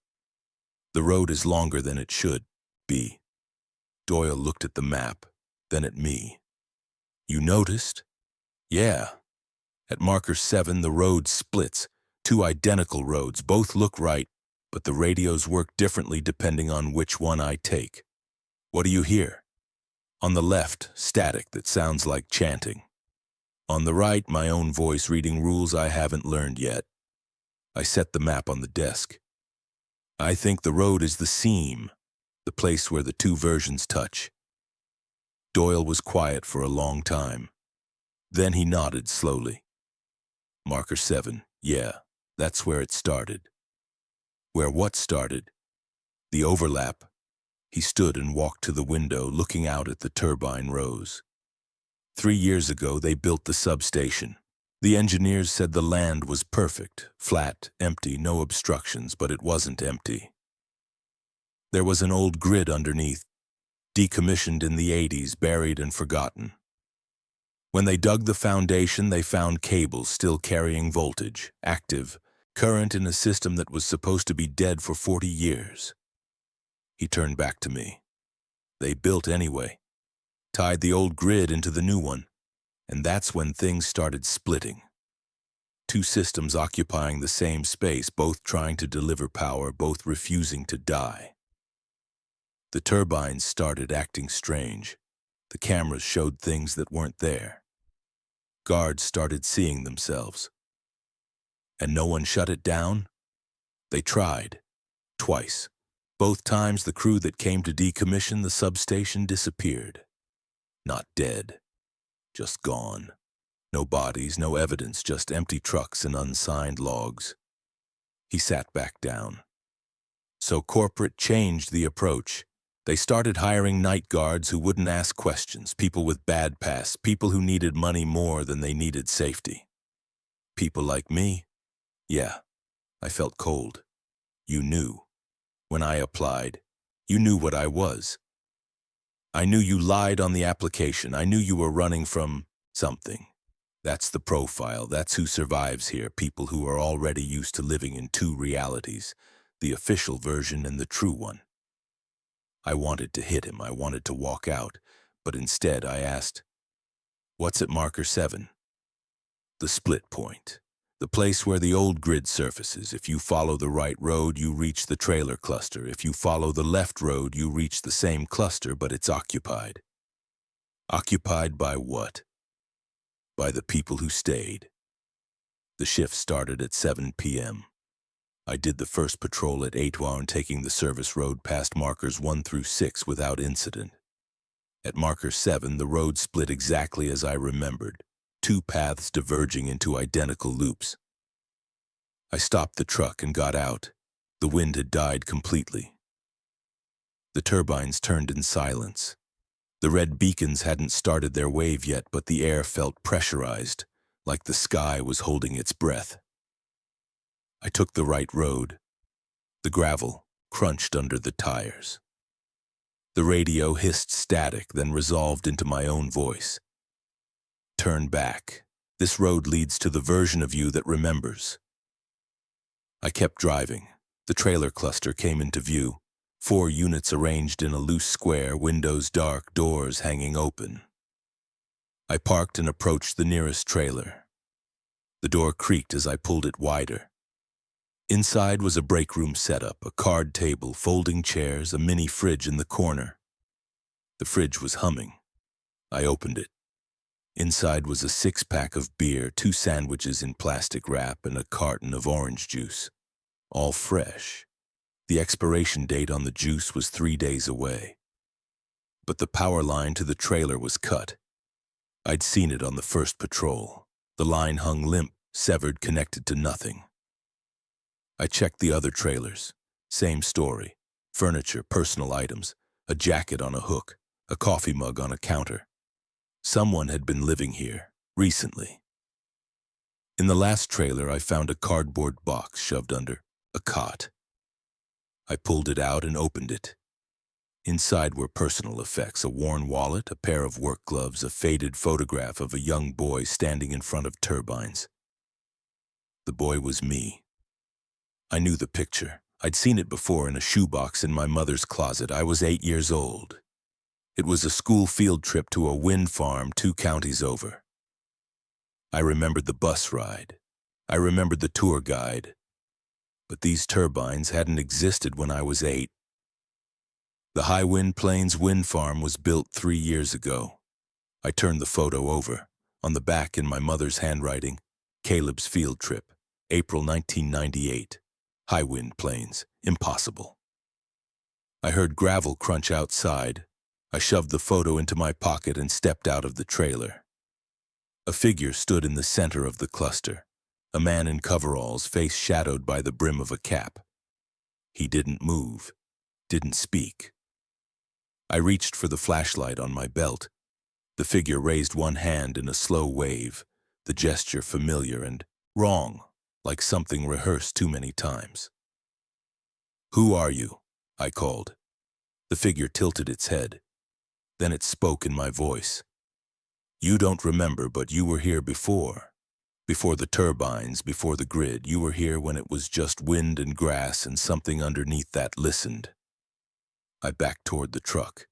Speaker 1: The road is longer than it should be. Doyle looked at the map, then at me. You noticed? Yeah. At marker 7, the road splits. Two identical roads, both look right, but the radios work differently depending on which one I take. What do you hear? On the left, static that sounds like chanting. On the right, my own voice reading rules I haven't learned yet. I set the map on the desk. I think the road is the seam, the place where the two versions touch. Doyle was quiet for a long time. Then he nodded slowly. Marker 7, yeah, that's where it started. Where what started? The overlap. He stood and walked to the window, looking out at the turbine rows. 3 years ago, they built the substation. The engineers said the land was perfect, flat, empty, no obstructions, but it wasn't empty. There was an old grid underneath, decommissioned in the 80s, buried and forgotten. When they dug the foundation, they found cables still carrying voltage, active, current in a system that was supposed to be dead for 40 years. He turned back to me. They built anyway, tied the old grid into the new one, and that's when things started splitting. Two systems occupying the same space, both trying to deliver power, both refusing to die. The turbines started acting strange. The cameras showed things that weren't there. Guards started seeing themselves. And no one shut it down? They tried. Twice. Both times the crew that came to decommission the substation disappeared. Not dead. Just gone. No bodies, no evidence, just empty trucks and unsigned logs. He sat back down. So corporate changed the approach. They started hiring night guards who wouldn't ask questions, people with bad past, people who needed money more than they needed safety. People like me? Yeah, I felt cold. You knew. When I applied, you knew what I was. I knew you lied on the application. I knew you were running from something. That's the profile. That's who survives here, people who are already used to living in two realities, the official version and the true one. I wanted to hit him. I wanted to walk out, but instead I asked, "What's at marker 7? The split point. The place where the old grid surfaces. If you follow the right road, you reach the trailer cluster. If you follow the left road, you reach the same cluster, but it's occupied. Occupied by what? By the people who stayed. The shift started at 7 p.m. I did the first patrol at 8 while taking the service road past markers 1 through 6 without incident. At marker 7, the road split exactly as I remembered, two paths diverging into identical loops. I stopped the truck and got out. The wind had died completely. The turbines turned in silence. The red beacons hadn't started their wave yet, but the air felt pressurized, like the sky was holding its breath. I took the right road. The gravel crunched under the tires. The radio hissed static, then resolved into my own voice. Turn back. This road leads to the version of you that remembers. I kept driving. The trailer cluster came into view. 4 units arranged in a loose square, windows dark, doors hanging open. I parked and approached the nearest trailer. The door creaked as I pulled it wider. Inside was a break room setup, a card table, folding chairs, a mini fridge in the corner. The fridge was humming. I opened it. Inside was a 6-pack of beer, 2 sandwiches in plastic wrap, and a carton of orange juice. All fresh. The expiration date on the juice was 3 days away. But the power line to the trailer was cut. I'd seen it on the first patrol. The line hung limp, severed, connected to nothing. I checked the other trailers. Same story. Furniture, personal items, a jacket on a hook, a coffee mug on a counter. Someone had been living here, recently. In the last trailer, I found a cardboard box shoved under a cot. I pulled it out and opened it. Inside were personal effects, a worn wallet, a pair of work gloves, a faded photograph of a young boy standing in front of turbines. The boy was me. I knew the picture. I'd seen it before in a shoebox in my mother's closet. I was 8 years old. It was a school field trip to a wind farm 2 counties over. I remembered the bus ride. I remembered the tour guide. But these turbines hadn't existed when I was 8. The High Wind Plains wind farm was built 3 years ago. I turned the photo over. On the back, in my mother's handwriting, Caleb's field trip, April 1998. High Wind Plains, impossible. I heard gravel crunch outside. I shoved the photo into my pocket and stepped out of the trailer. A figure stood in the center of the cluster, a man in coveralls, face shadowed by the brim of a cap. He didn't move, didn't speak. I reached for the flashlight on my belt. The figure raised one hand in a slow wave, the gesture familiar and wrong, like something rehearsed too many times. "Who are you?" I called. The figure tilted its head. Then it spoke in my voice. "You don't remember, but you were here before. Before the turbines, before the grid. You were here when it was just wind and grass and something underneath that listened." I backed toward the truck.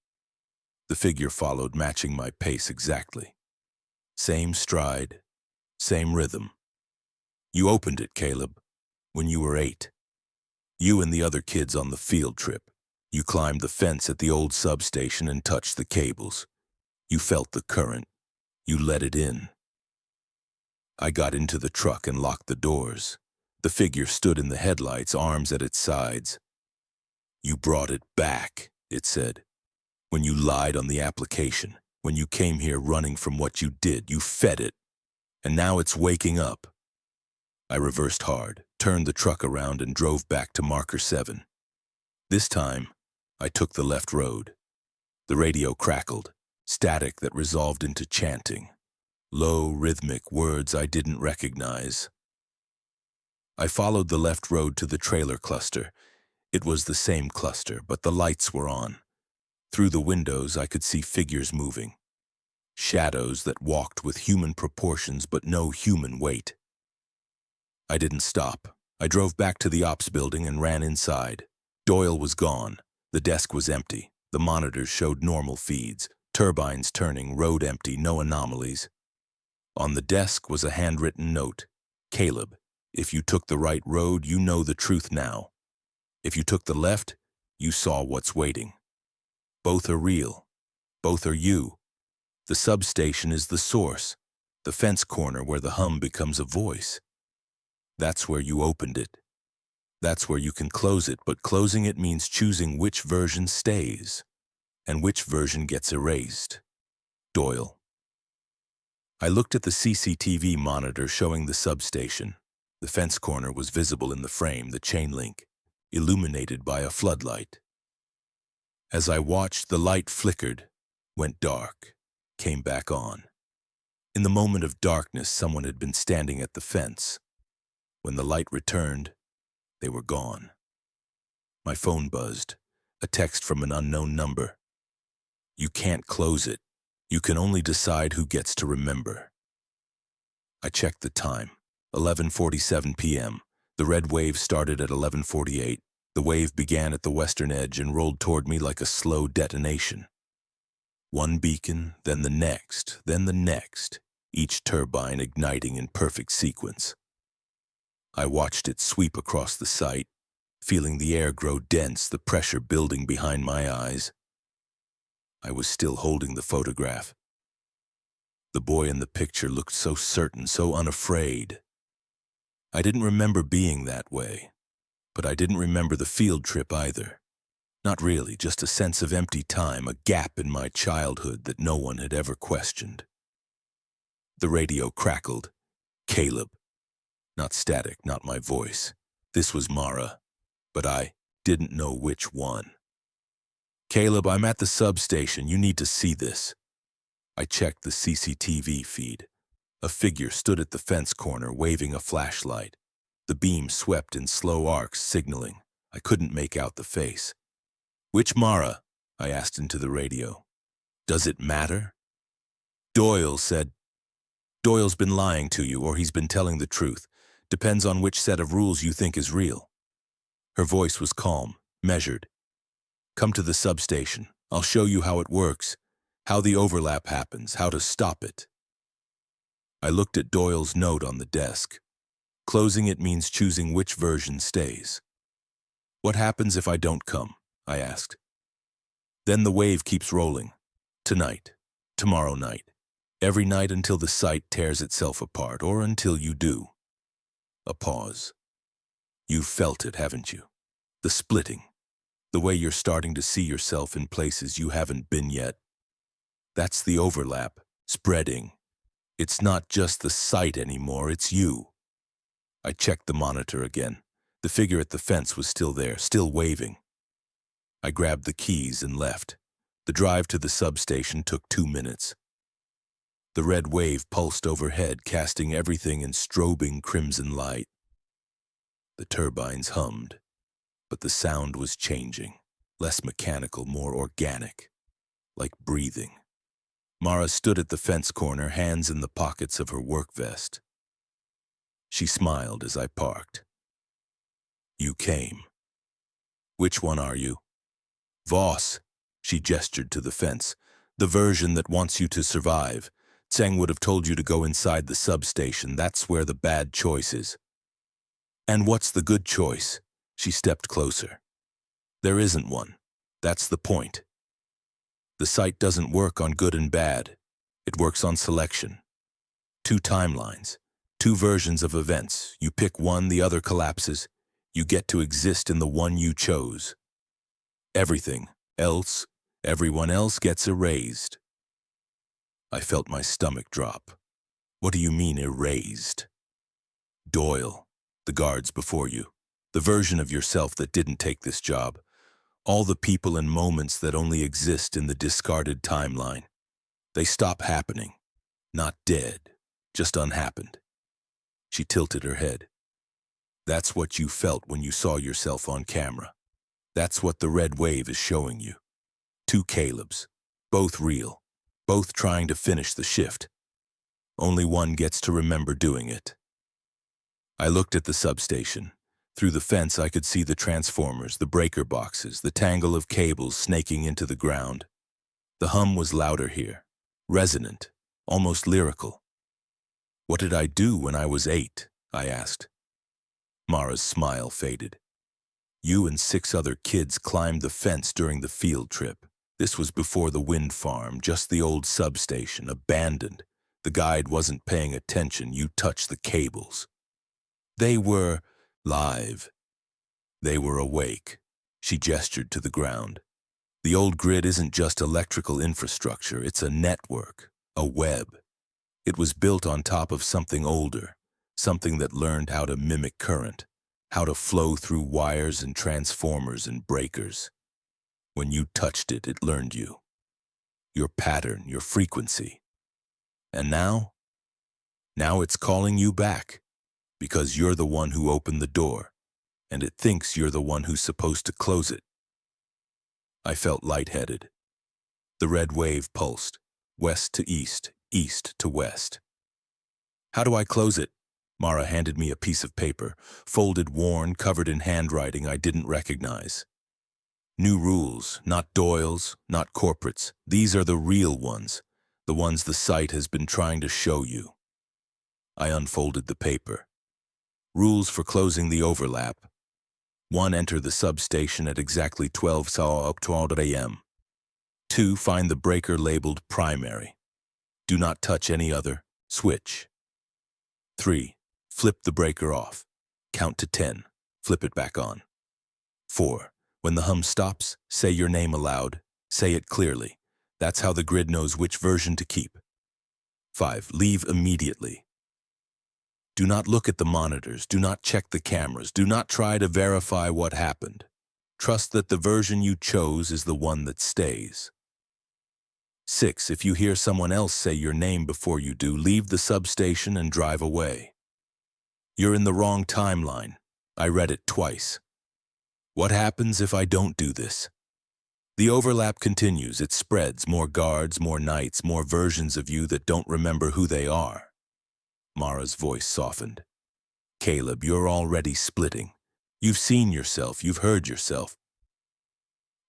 Speaker 1: The figure followed, matching my pace exactly. Same stride, same rhythm. "You opened it, Caleb, when you were 8. You and the other kids on the field trip. You climbed the fence at the old substation and touched the cables. You felt the current. You let it in." I got into the truck and locked the doors. The figure stood in the headlights, arms at its sides. "You brought it back," it said. "When you lied on the application, when you came here running from what you did, you fed it. And now it's waking up." I reversed hard, turned the truck around and drove back to marker 7. This time, I took the left road. The radio crackled, static that resolved into chanting. Low, rhythmic words I didn't recognize. I followed the left road to the trailer cluster. It was the same cluster, but the lights were on. Through the windows, I could see figures moving. Shadows that walked with human proportions but no human weight. I didn't stop. I drove back to the ops building and ran inside. Doyle was gone. The desk was empty. The monitors showed normal feeds. Turbines turning, road empty, no anomalies. On the desk was a handwritten note. "Caleb, if you took the right road, you know the truth now. If you took the left, you saw what's waiting. Both are real. Both are you. The substation is the source, the fence corner where the hum becomes a voice. That's where you opened it. That's where you can close it, but closing it means choosing which version stays and which version gets erased. Doyle. I looked at the CCTV monitor showing the substation. The fence corner was visible in the frame, the chain link, illuminated by a floodlight. As I watched, the light flickered, went dark, came back on. In the moment of darkness, someone had been standing at the fence. When the light returned, they were gone. My phone buzzed, a text from an unknown number. You can't close it. You can only decide who gets to remember. I checked the time, 11:47 p.m. The red wave started at 11:48. The wave began at the western edge and rolled toward me like a slow detonation. One beacon, then the next, each turbine igniting in perfect sequence. I watched it sweep across the site, feeling the air grow dense, the pressure building behind my eyes. I was still holding the photograph. The boy in the picture looked so certain, so unafraid. I didn't remember being that way, but I didn't remember the field trip either. Not really, just a sense of empty time, a gap in my childhood that no one had ever questioned. The radio crackled. Caleb. Not static, not my voice. This was Mara, but I didn't know which one. Caleb, I'm at the substation. You need to see this. I checked the CCTV feed. A figure stood at the fence corner, waving a flashlight. The beam swept in slow arcs, signaling. I couldn't make out the face. Which Mara? I asked into the radio. Does it matter? Doyle said, Doyle's been lying to you, or he's been telling the truth. Depends on which set of rules you think is real. Her voice was calm, measured. Come to the substation. I'll show you how it works, how the overlap happens, how to stop it. I looked at Doyle's note on the desk. Closing it means choosing which version stays. What happens if I don't come? I asked. Then the wave keeps rolling. Tonight, tomorrow night, every night until the site tears itself apart, or until you do. A pause. You've felt it, haven't you? The splitting. The way you're starting to see yourself in places you haven't been yet. That's the overlap, spreading. It's not just the site anymore, it's you. I checked the monitor again. The figure at the fence was still there, still waving. I grabbed the keys and left. The drive to the substation took 2 minutes. The red wave pulsed overhead, casting everything in strobing crimson light. The turbines hummed, but the sound was changing, less mechanical, more organic, like breathing. Mara stood at the fence corner, hands in the pockets of her work vest. She smiled as I parked. You came. Which one are you? Voss, she gestured to the fence. The version that wants you to survive. Tseng would have told you to go inside the substation. That's where the bad choice is. And what's the good choice? She stepped closer. There isn't one. That's the point. The site doesn't work on good and bad. It works on selection. 2 timelines, 2 versions of events. You pick one, the other collapses. You get to exist in the one you chose. Everything else, everyone else gets erased. I felt my stomach drop. What do you mean erased? Doyle, the guards before you, the version of yourself that didn't take this job. All the people and moments that only exist in the discarded timeline. They stop happening. Not dead, just unhappened. She tilted her head. That's what you felt when you saw yourself on camera. That's what the red wave is showing you. 2 Calebs, both real, both trying to finish the shift. Only one gets to remember doing it. I looked at the substation. Through the fence I could see the transformers, the breaker boxes, the tangle of cables snaking into the ground. The hum was louder here, resonant, almost lyrical. What did I do when I was 8? I asked. Mara's smile faded. You and 6 other kids climbed the fence during the field trip. This was before the wind farm, just the old substation, abandoned. The guide wasn't paying attention. You touched the cables. They were live. They were awake. She gestured to the ground. The old grid isn't just electrical infrastructure, it's a network, a web. It was built on top of something older, something that learned how to mimic current, how to flow through wires and transformers and breakers. When you touched it, it learned you. Your pattern, your frequency. And now? Now it's calling you back, because you're the one who opened the door, and it thinks you're the one who's supposed to close it. I felt lightheaded. The red wave pulsed, west to east, east to west. How do I close it? Mara handed me a piece of paper, folded, worn, covered in handwriting I didn't recognize. New rules, not Doyle's, not corporate's. These are the real ones, the ones the site has been trying to show you. I unfolded the paper. Rules for closing the overlap. 1. Enter the substation at exactly 12 a.m. 2. Find the breaker labeled primary. Do not touch any other. Switch. 3. Flip the breaker off. Count to 10. Flip it back on. 4. When the hum stops, say your name aloud. Say it clearly. That's how the grid knows which version to keep. 5. Leave immediately. Do not look at the monitors. Do not check the cameras. Do not try to verify what happened. Trust that the version you chose is the one that stays. 6. If you hear someone else say your name before you do, leave the substation and drive away. You're in the wrong timeline. I read it twice. What happens if I don't do this? The overlap continues. It spreads. More guards, more nights, more versions of you that don't remember who they are. Mara's voice softened. Caleb, you're already splitting. You've seen yourself. You've heard yourself.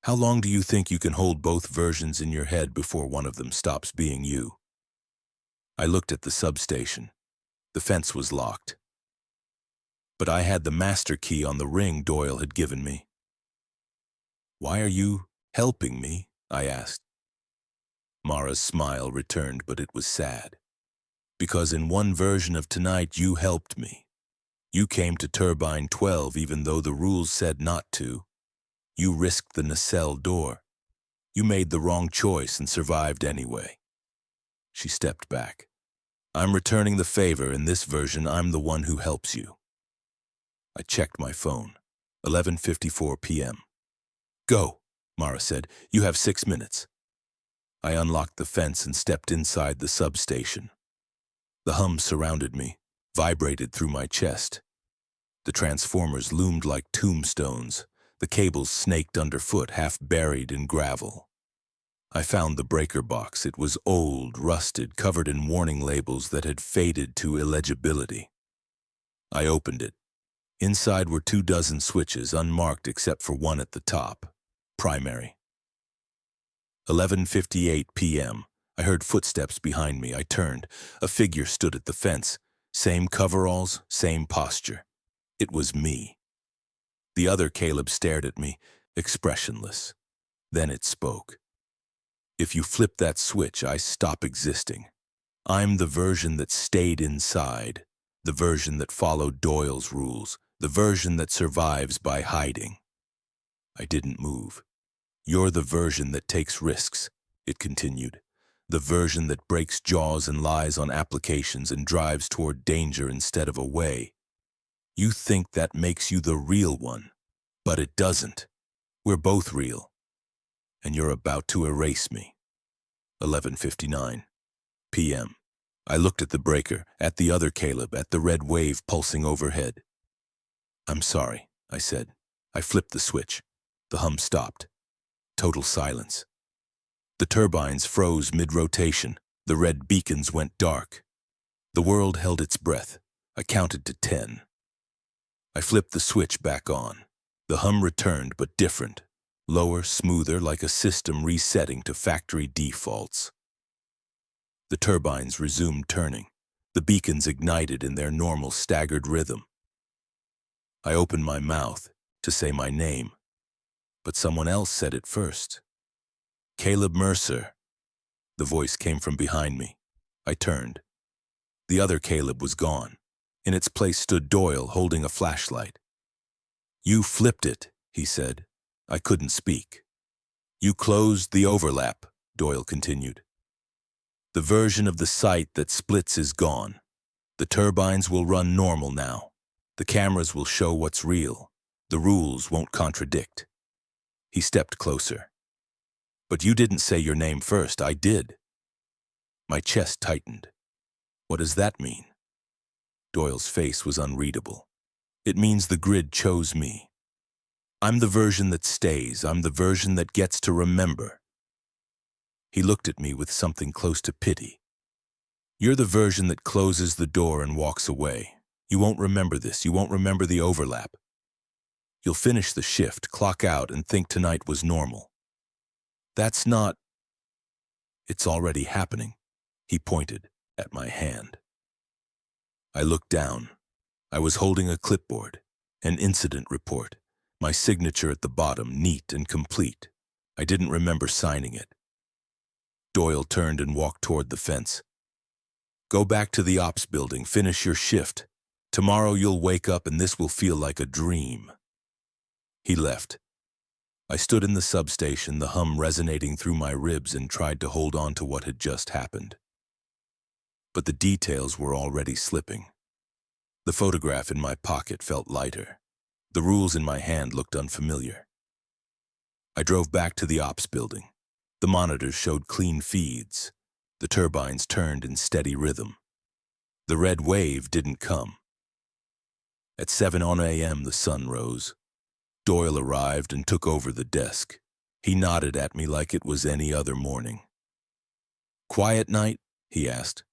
Speaker 1: How long do you think you can hold both versions in your head before one of them stops being you? I looked at the substation. The fence was locked. But I had the master key on the ring Doyle had given me. Why are you helping me? I asked. Mara's smile returned, but it was sad. Because in one version of tonight, you helped me. You came to Turbine 12 even though the rules said not to. You risked the nacelle door. You made the wrong choice and survived anyway. She stepped back. I'm returning the favor. In this version, I'm the one who helps you. I checked my phone. 11:54 p.m. Go, Mara said. You have 6 minutes. I unlocked the fence and stepped inside the substation. The hum surrounded me, vibrated through my chest. The transformers loomed like tombstones. The cables snaked underfoot, half buried in gravel. I found the breaker box. It was old, rusted, covered in warning labels that had faded to illegibility. I opened it. Inside were 24 switches, unmarked except for one at the top. Primary. 11:58 p.m. I heard footsteps behind me. I turned. A figure stood at the fence. Same coveralls, same posture. It was me. The other Caleb stared at me, expressionless. Then it spoke. If you flip that switch, I stop existing. I'm the version that stayed inside, the version that followed Doyle's rules, the version that survives by hiding. I didn't move. You're the version that takes risks, it continued. The version that breaks jaws and lies on applications and drives toward danger instead of away. You think that makes you the real one, but it doesn't. We're both real. And you're about to erase me. 11:59 p.m. I looked at the breaker, at the other Caleb, at the red wave pulsing overhead. I'm sorry, I said. I flipped the switch. The hum stopped. Total silence. The turbines froze mid-rotation. The red beacons went dark. The world held its breath. I counted to 10. I flipped the switch back on. The hum returned, but different. Lower, smoother, like a system resetting to factory defaults. The turbines resumed turning. The beacons ignited in their normal staggered rhythm. I opened my mouth to say my name, but someone else said it first. Caleb Mercer. The voice came from behind me. I turned. The other Caleb was gone. In its place stood Doyle holding a flashlight. You flipped it, he said. I couldn't speak. You closed the overlap, Doyle continued. The version of the site that splits is gone. The turbines will run normal now. The cameras will show what's real. The rules won't contradict. He stepped closer. But you didn't say your name first, I did. My chest tightened. What does that mean? Doyle's face was unreadable. It means the grid chose me. I'm the version that stays. I'm the version that gets to remember. He looked at me with something close to pity. You're the version that closes the door and walks away. You won't remember this. You won't remember the overlap. You'll finish the shift, clock out, and think tonight was normal. That's not... It's already happening. He pointed at my hand. I looked down. I was holding a clipboard, an incident report, my signature at the bottom, neat and complete. I didn't remember signing it. Doyle turned and walked toward the fence. Go back to the ops building, finish your shift. Tomorrow you'll wake up and this will feel like a dream. He left. I stood in the substation, the hum resonating through my ribs, and tried to hold on to what had just happened. But the details were already slipping. The photograph in my pocket felt lighter. The rules in my hand looked unfamiliar. I drove back to the ops building. The monitors showed clean feeds. The turbines turned in steady rhythm. The red wave didn't come. At 7 a.m. the sun rose. Doyle arrived and took over the desk. He nodded at me like it was any other morning. Quiet night? He asked.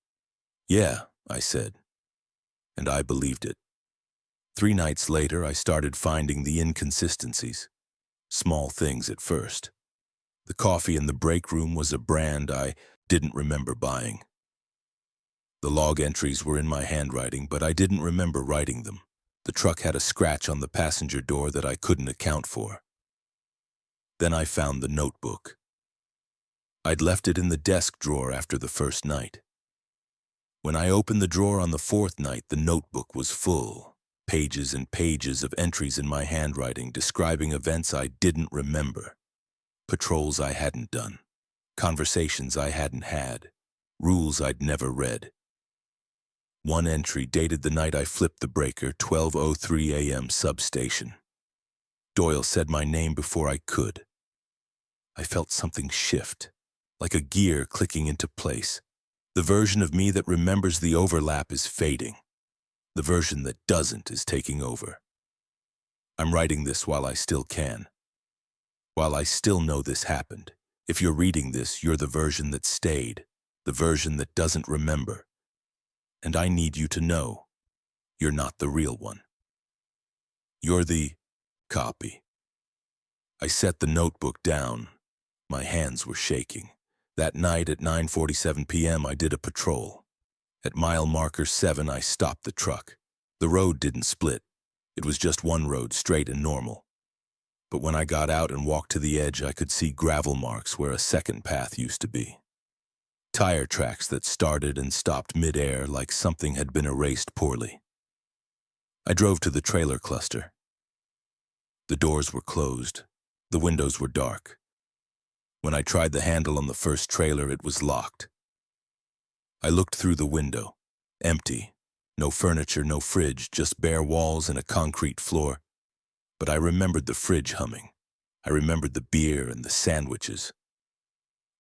Speaker 1: Yeah, I said. And I believed it. 3 nights later, I started finding the inconsistencies. Small things at first. The coffee in the break room was a brand I didn't remember buying. The log entries were in my handwriting, but I didn't remember writing them. The truck had a scratch on the passenger door that I couldn't account for. Then I found the notebook. I'd left it in the desk drawer after the first night. When I opened the drawer on the 4th night, the notebook was full. Pages and pages of entries in my handwriting describing events I didn't remember. Patrols I hadn't done. Conversations I hadn't had. Rules I'd never read. One entry dated the night I flipped the breaker, 12:03 a.m. substation. Doyle said my name before I could. I felt something shift, like a gear clicking into place. The version of me that remembers the overlap is fading. The version that doesn't is taking over. I'm writing this while I still can. While I still know this happened. If you're reading this, you're the version that stayed, the version that doesn't remember. And I need you to know, you're not the real one. You're the copy. I set the notebook down. My hands were shaking. That night at 9:47 p.m. I did a patrol. At mile marker 7 I stopped the truck. The road didn't split. It was just one road, straight and normal. But when I got out and walked to the edge, I could see gravel marks where a second path used to be. Tire tracks that started and stopped mid-air like something had been erased poorly. I drove to the trailer cluster. The doors were closed. The windows were dark. When I tried the handle on the first trailer, it was locked. I looked through the window. Empty. No furniture, no fridge, just bare walls and a concrete floor. But I remembered the fridge humming. I remembered the beer and the sandwiches.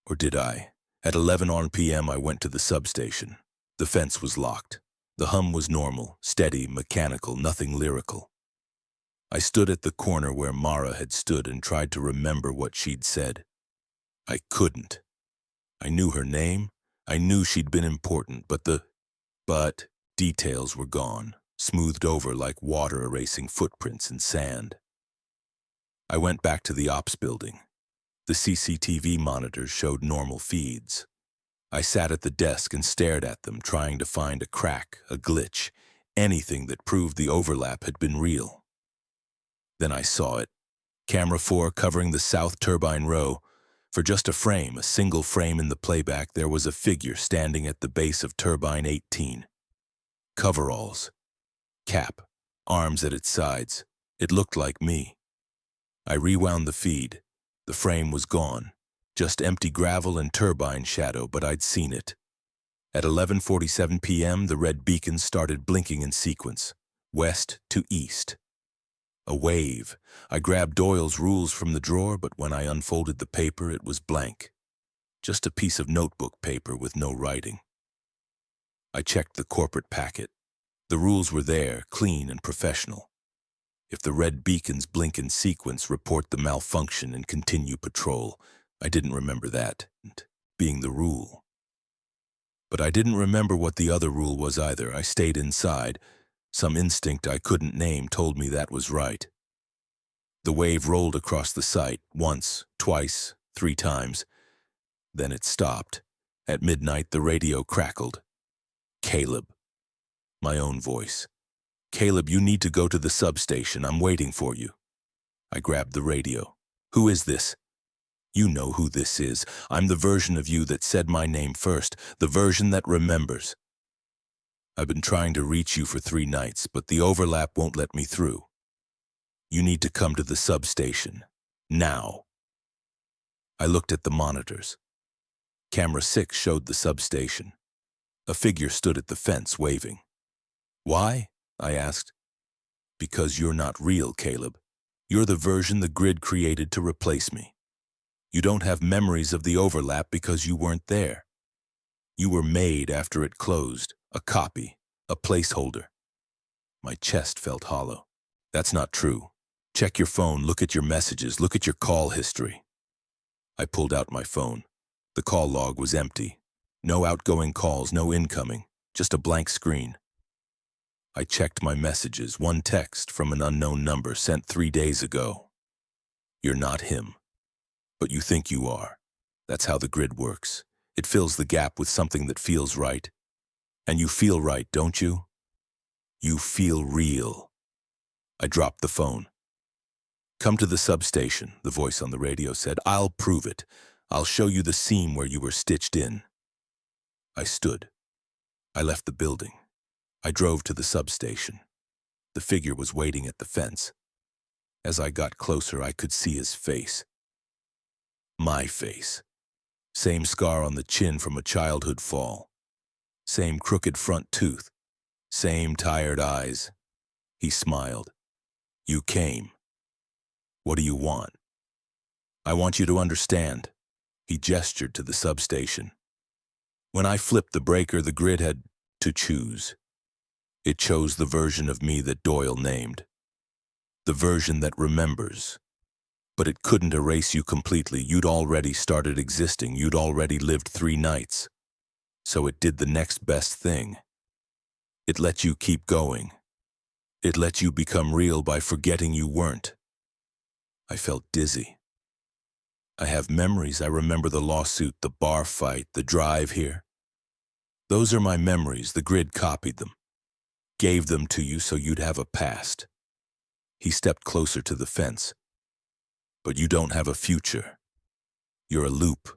Speaker 1: Or did I? At 11 p.m. I went to the substation. The fence was locked. The hum was normal, steady, mechanical, nothing lyrical. I stood at the corner where Mara had stood and tried to remember what she'd said. I couldn't. I knew her name. I knew she'd been important, but details were gone, smoothed over like water erasing footprints in sand. I went back to the ops building. The CCTV monitors showed normal feeds. I sat at the desk and stared at them, trying to find a crack, a glitch, anything that proved the overlap had been real. Then I saw it. Camera 4 covering the south turbine row. For just a frame, a single frame in the playback, there was a figure standing at the base of turbine 18. Coveralls. Cap. Arms at its sides. It looked like me. I rewound the feed. The frame was gone. Just empty gravel and turbine shadow, but I'd seen it. At 11:47 p.m., the red beacons started blinking in sequence, west to east. A wave. I grabbed Doyle's rules from the drawer, but when I unfolded the paper, it was blank. Just a piece of notebook paper with no writing. I checked the corporate packet. The rules were there, clean and professional. If the red beacons blink in sequence, report the malfunction and continue patrol. I didn't remember that, being the rule. But I didn't remember what the other rule was either. I stayed inside. Some instinct I couldn't name told me that was right. The wave rolled across the site, once, twice, 3 times. Then it stopped. At midnight, the radio crackled. Caleb. My own voice. Caleb, you need to go to the substation. I'm waiting for you. I grabbed the radio. Who is this? You know who this is. I'm the version of you that said my name first, the version that remembers. I've been trying to reach you for 3 nights, but the overlap won't let me through. You need to come to the substation. Now. I looked at the monitors. Camera 6 showed the substation. A figure stood at the fence, waving. Why? I asked. Because you're not real, Caleb. You're the version the grid created to replace me. You don't have memories of the overlap because you weren't there. You were made after it closed, a copy, a placeholder. My chest felt hollow. That's not true. Check your phone, look at your messages, look at your call history. I pulled out my phone. The call log was empty. No outgoing calls, no incoming, just a blank screen. I checked my messages, one text from an unknown number sent 3 days ago. You're not him. But you think you are. That's how the grid works. It fills the gap with something that feels right. And you feel right, don't you? You feel real. I dropped the phone. Come to the substation, the voice on the radio said. I'll prove it. I'll show you the seam where you were stitched in. I stood. I left the building. I drove to the substation. The figure was waiting at the fence. As I got closer, I could see his face. My face. Same scar on the chin from a childhood fall. Same crooked front tooth. Same tired eyes. He smiled. You came. What do you want? I want you to understand. He gestured to the substation. When I flipped the breaker, the grid had to choose. It chose the version of me that Doyle named. The version that remembers. But it couldn't erase you completely. You'd already started existing. You'd already lived 3 nights. So it did the next best thing. It let you keep going. It let you become real by forgetting you weren't. I felt dizzy. I have memories. I remember the lawsuit, the bar fight, the drive here. Those are my memories. The grid copied them. Gave them to you so you'd have a past. He stepped closer to the fence. But you don't have a future. You're a loop.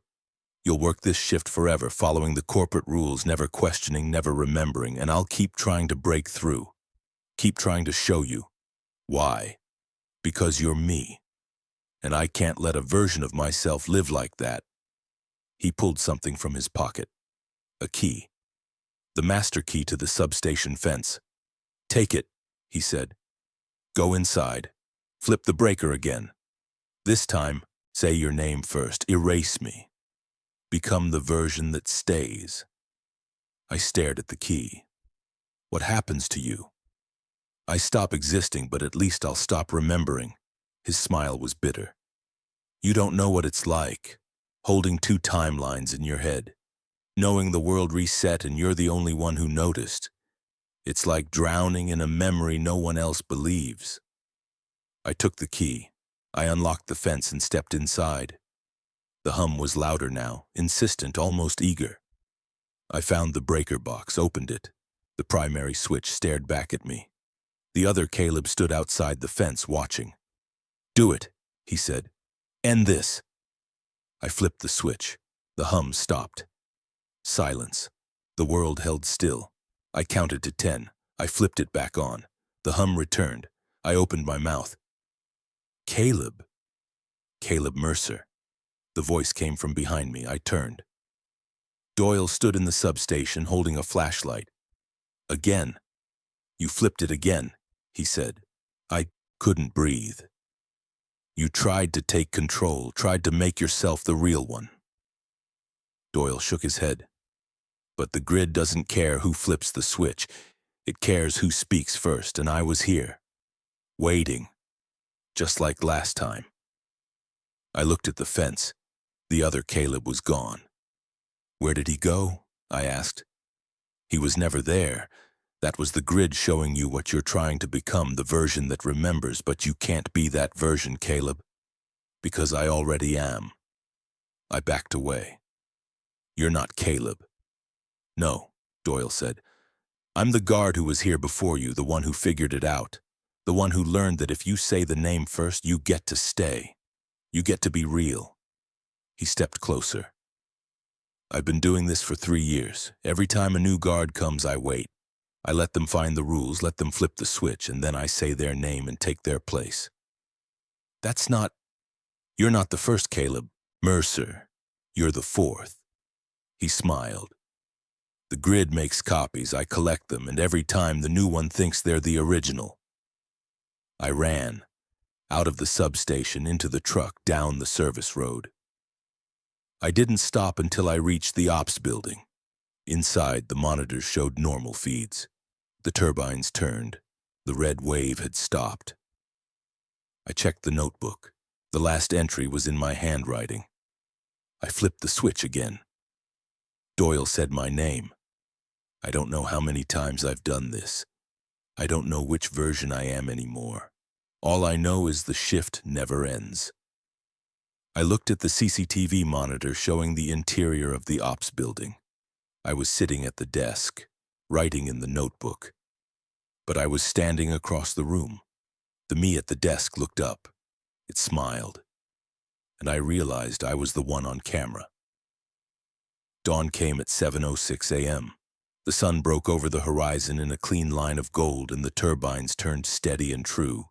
Speaker 1: You'll work this shift forever, following the corporate rules, never questioning, never remembering, and I'll keep trying to break through. Keep trying to show you. Why? Because you're me. And I can't let a version of myself live like that. He pulled something from his pocket. A key. The master key to the substation fence. Take it, he said. Go inside. Flip the breaker again. This time, say your name first. Erase me. Become the version that stays. I stared at the key. What happens to you? I stop existing, but at least I'll stop remembering. His smile was bitter. You don't know what it's like, holding 2 timelines in your head, knowing the world reset and you're the only one who noticed. It's like drowning in a memory no one else believes. I took the key. I unlocked the fence and stepped inside. The hum was louder now, insistent, almost eager. I found the breaker box, opened it. The primary switch stared back at me. The other Caleb stood outside the fence, watching. Do it, he said. End this. I flipped the switch. The hum stopped. Silence. The world held still. I counted to 10. I flipped it back on. The hum returned. I opened my mouth. Caleb. Caleb Mercer. The voice came from behind me. I turned. Doyle stood in the substation holding a flashlight. Again. You flipped it again, he said. I couldn't breathe. You tried to take control, tried to make yourself the real one. Doyle shook his head. But the grid doesn't care who flips the switch. It cares who speaks first, and I was here, waiting, just like last time. I looked at the fence. The other Caleb was gone. Where did he go? I asked. He was never there. That was the grid showing you what you're trying to become, the version that remembers, but you can't be that version, Caleb. Because I already am. I backed away. You're not Caleb. No, Doyle said. I'm the guard who was here before you, the one who figured it out. The one who learned that if you say the name first, you get to stay. You get to be real. He stepped closer. I've been doing this for 3 years. Every time a new guard comes, I wait. I let them find the rules, let them flip the switch, and then I say their name and take their place. That's not... You're not the first Caleb Mercer. You're the fourth. He smiled. The grid makes copies, I collect them, and every time the new one thinks they're the original. I ran, out of the substation, into the truck, down the service road. I didn't stop until I reached the ops building. Inside, the monitors showed normal feeds. The turbines turned. The red wave had stopped. I checked the notebook. The last entry was in my handwriting. I flipped the switch again. Doyle said my name. I don't know how many times I've done this. I don't know which version I am anymore. All I know is the shift never ends. I looked at the CCTV monitor showing the interior of the ops building. I was sitting at the desk, writing in the notebook. But I was standing across the room. The me at the desk looked up. It smiled. And I realized I was the one on camera. Dawn came at 7:06 a.m. The sun broke over the horizon in a clean line of gold, and the turbines turned steady and true.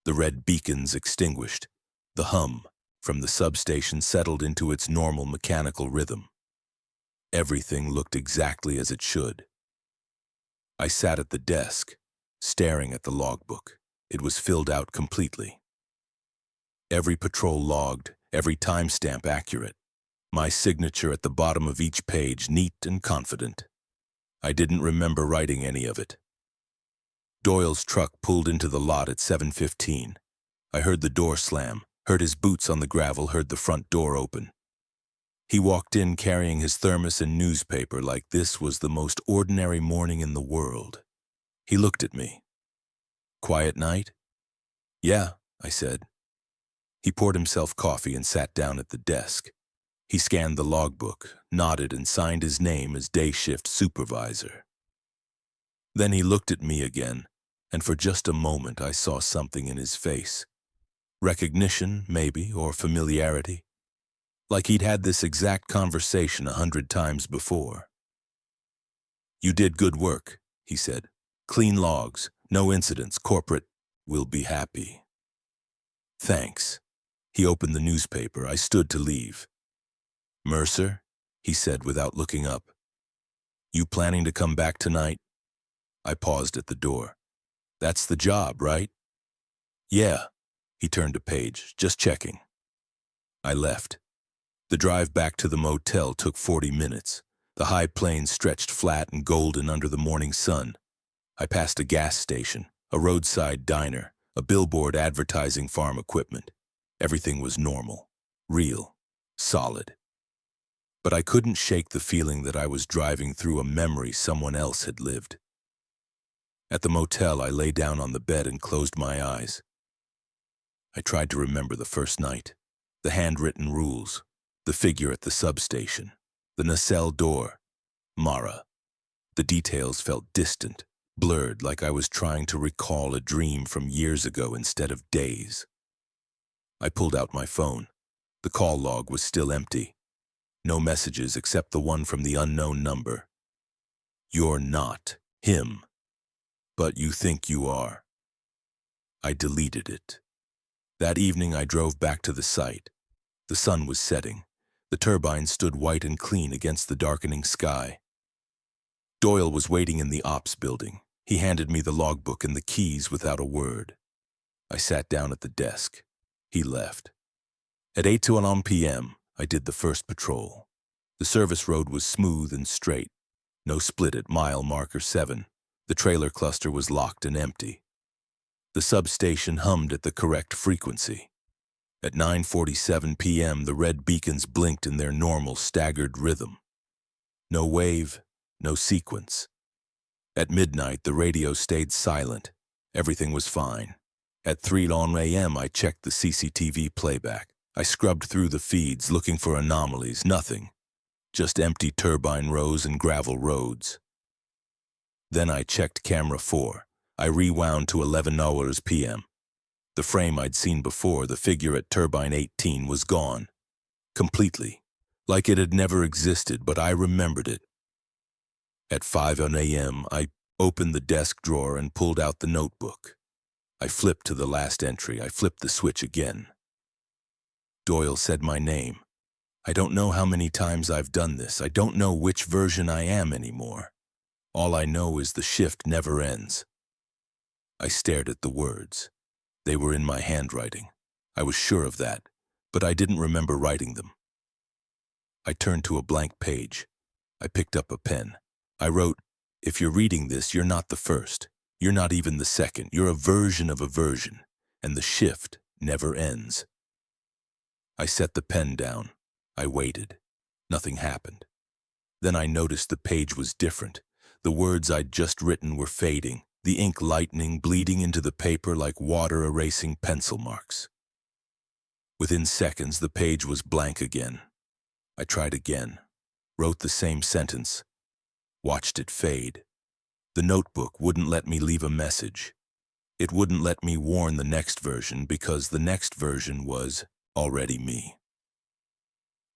Speaker 1: The red beacons extinguished. The hum from the substation settled into its normal mechanical rhythm. Everything looked exactly as it should. I sat at the desk, staring at the logbook. It was filled out completely. Every patrol logged, every timestamp accurate. My signature at the bottom of each page, neat and confident. I didn't remember writing any of it. Doyle's truck pulled into the lot at 7:15. I heard the door slam, heard his boots on the gravel, heard the front door open. He walked in carrying his thermos and newspaper like this was the most ordinary morning in the world. He looked at me. Quiet night? Yeah, I said. He poured himself coffee and sat down at the desk. He scanned the logbook, nodded, and signed his name as day shift supervisor. Then he looked at me again, and for just a moment I saw something in his face. Recognition, maybe, or familiarity. Like he'd had this exact conversation 100 times before. You did good work, he said. Clean logs, no incidents, corporate will be happy. Thanks. He opened the newspaper. I stood to leave. Mercer, he said without looking up. You planning to come back tonight? I paused at the door. That's the job, right? Yeah. He turned to Paige, just checking. I left. The drive back to the motel took 40 minutes. The high plains stretched flat and golden under the morning sun. I passed a gas station, a roadside diner, a billboard advertising farm equipment. Everything was normal, real, solid. But I couldn't shake the feeling that I was driving through a memory someone else had lived. At the motel, I lay down on the bed and closed my eyes. I tried to remember the first night, the handwritten rules, the figure at the substation, the nacelle door, Mara. The details felt distant, blurred, like I was trying to recall a dream from years ago instead of days. I pulled out my phone. The call log was still empty. No messages except the one from the unknown number. You're not him, but you think you are. I deleted it. That evening I drove back to the site. The sun was setting. The turbine stood white and clean against the darkening sky. Doyle was waiting in the ops building. He handed me the logbook and the keys without a word. I sat down at the desk. He left. At 8:01 p.m., I did the first patrol. The service road was smooth and straight. No split at mile marker 7. The trailer cluster was locked and empty. The substation hummed at the correct frequency. At 9:47 p.m., the red beacons blinked in their normal staggered rhythm. No wave, no sequence. At midnight, the radio stayed silent. Everything was fine. At 3:00 a.m., I checked the CCTV playback. I scrubbed through the feeds looking for anomalies. Nothing. Just empty turbine rows and gravel roads. Then I checked camera 4. I rewound to 11:00 p.m. The frame I'd seen before, the figure at turbine 18, was gone. Completely. Like it had never existed, but I remembered it. At 5:00 a.m., I opened the desk drawer and pulled out the notebook. I flipped to the last entry. I flipped the switch again. Doyle said my name. I don't know how many times I've done this. I don't know which version I am anymore. All I know is the shift never ends. I stared at the words. They were in my handwriting. I was sure of that, but I didn't remember writing them. I turned to a blank page. I picked up a pen. I wrote, "If you're reading this, you're not the first. You're not even the second. You're a version of a version, and the shift never ends." I set the pen down. I waited. Nothing happened. Then I noticed the page was different. The words I'd just written were fading, the ink lightening, bleeding into the paper like water erasing pencil marks. Within seconds, the page was blank again. I tried again, wrote the same sentence, watched it fade. The notebook wouldn't let me leave a message. It wouldn't let me warn the next version because the next version was already me.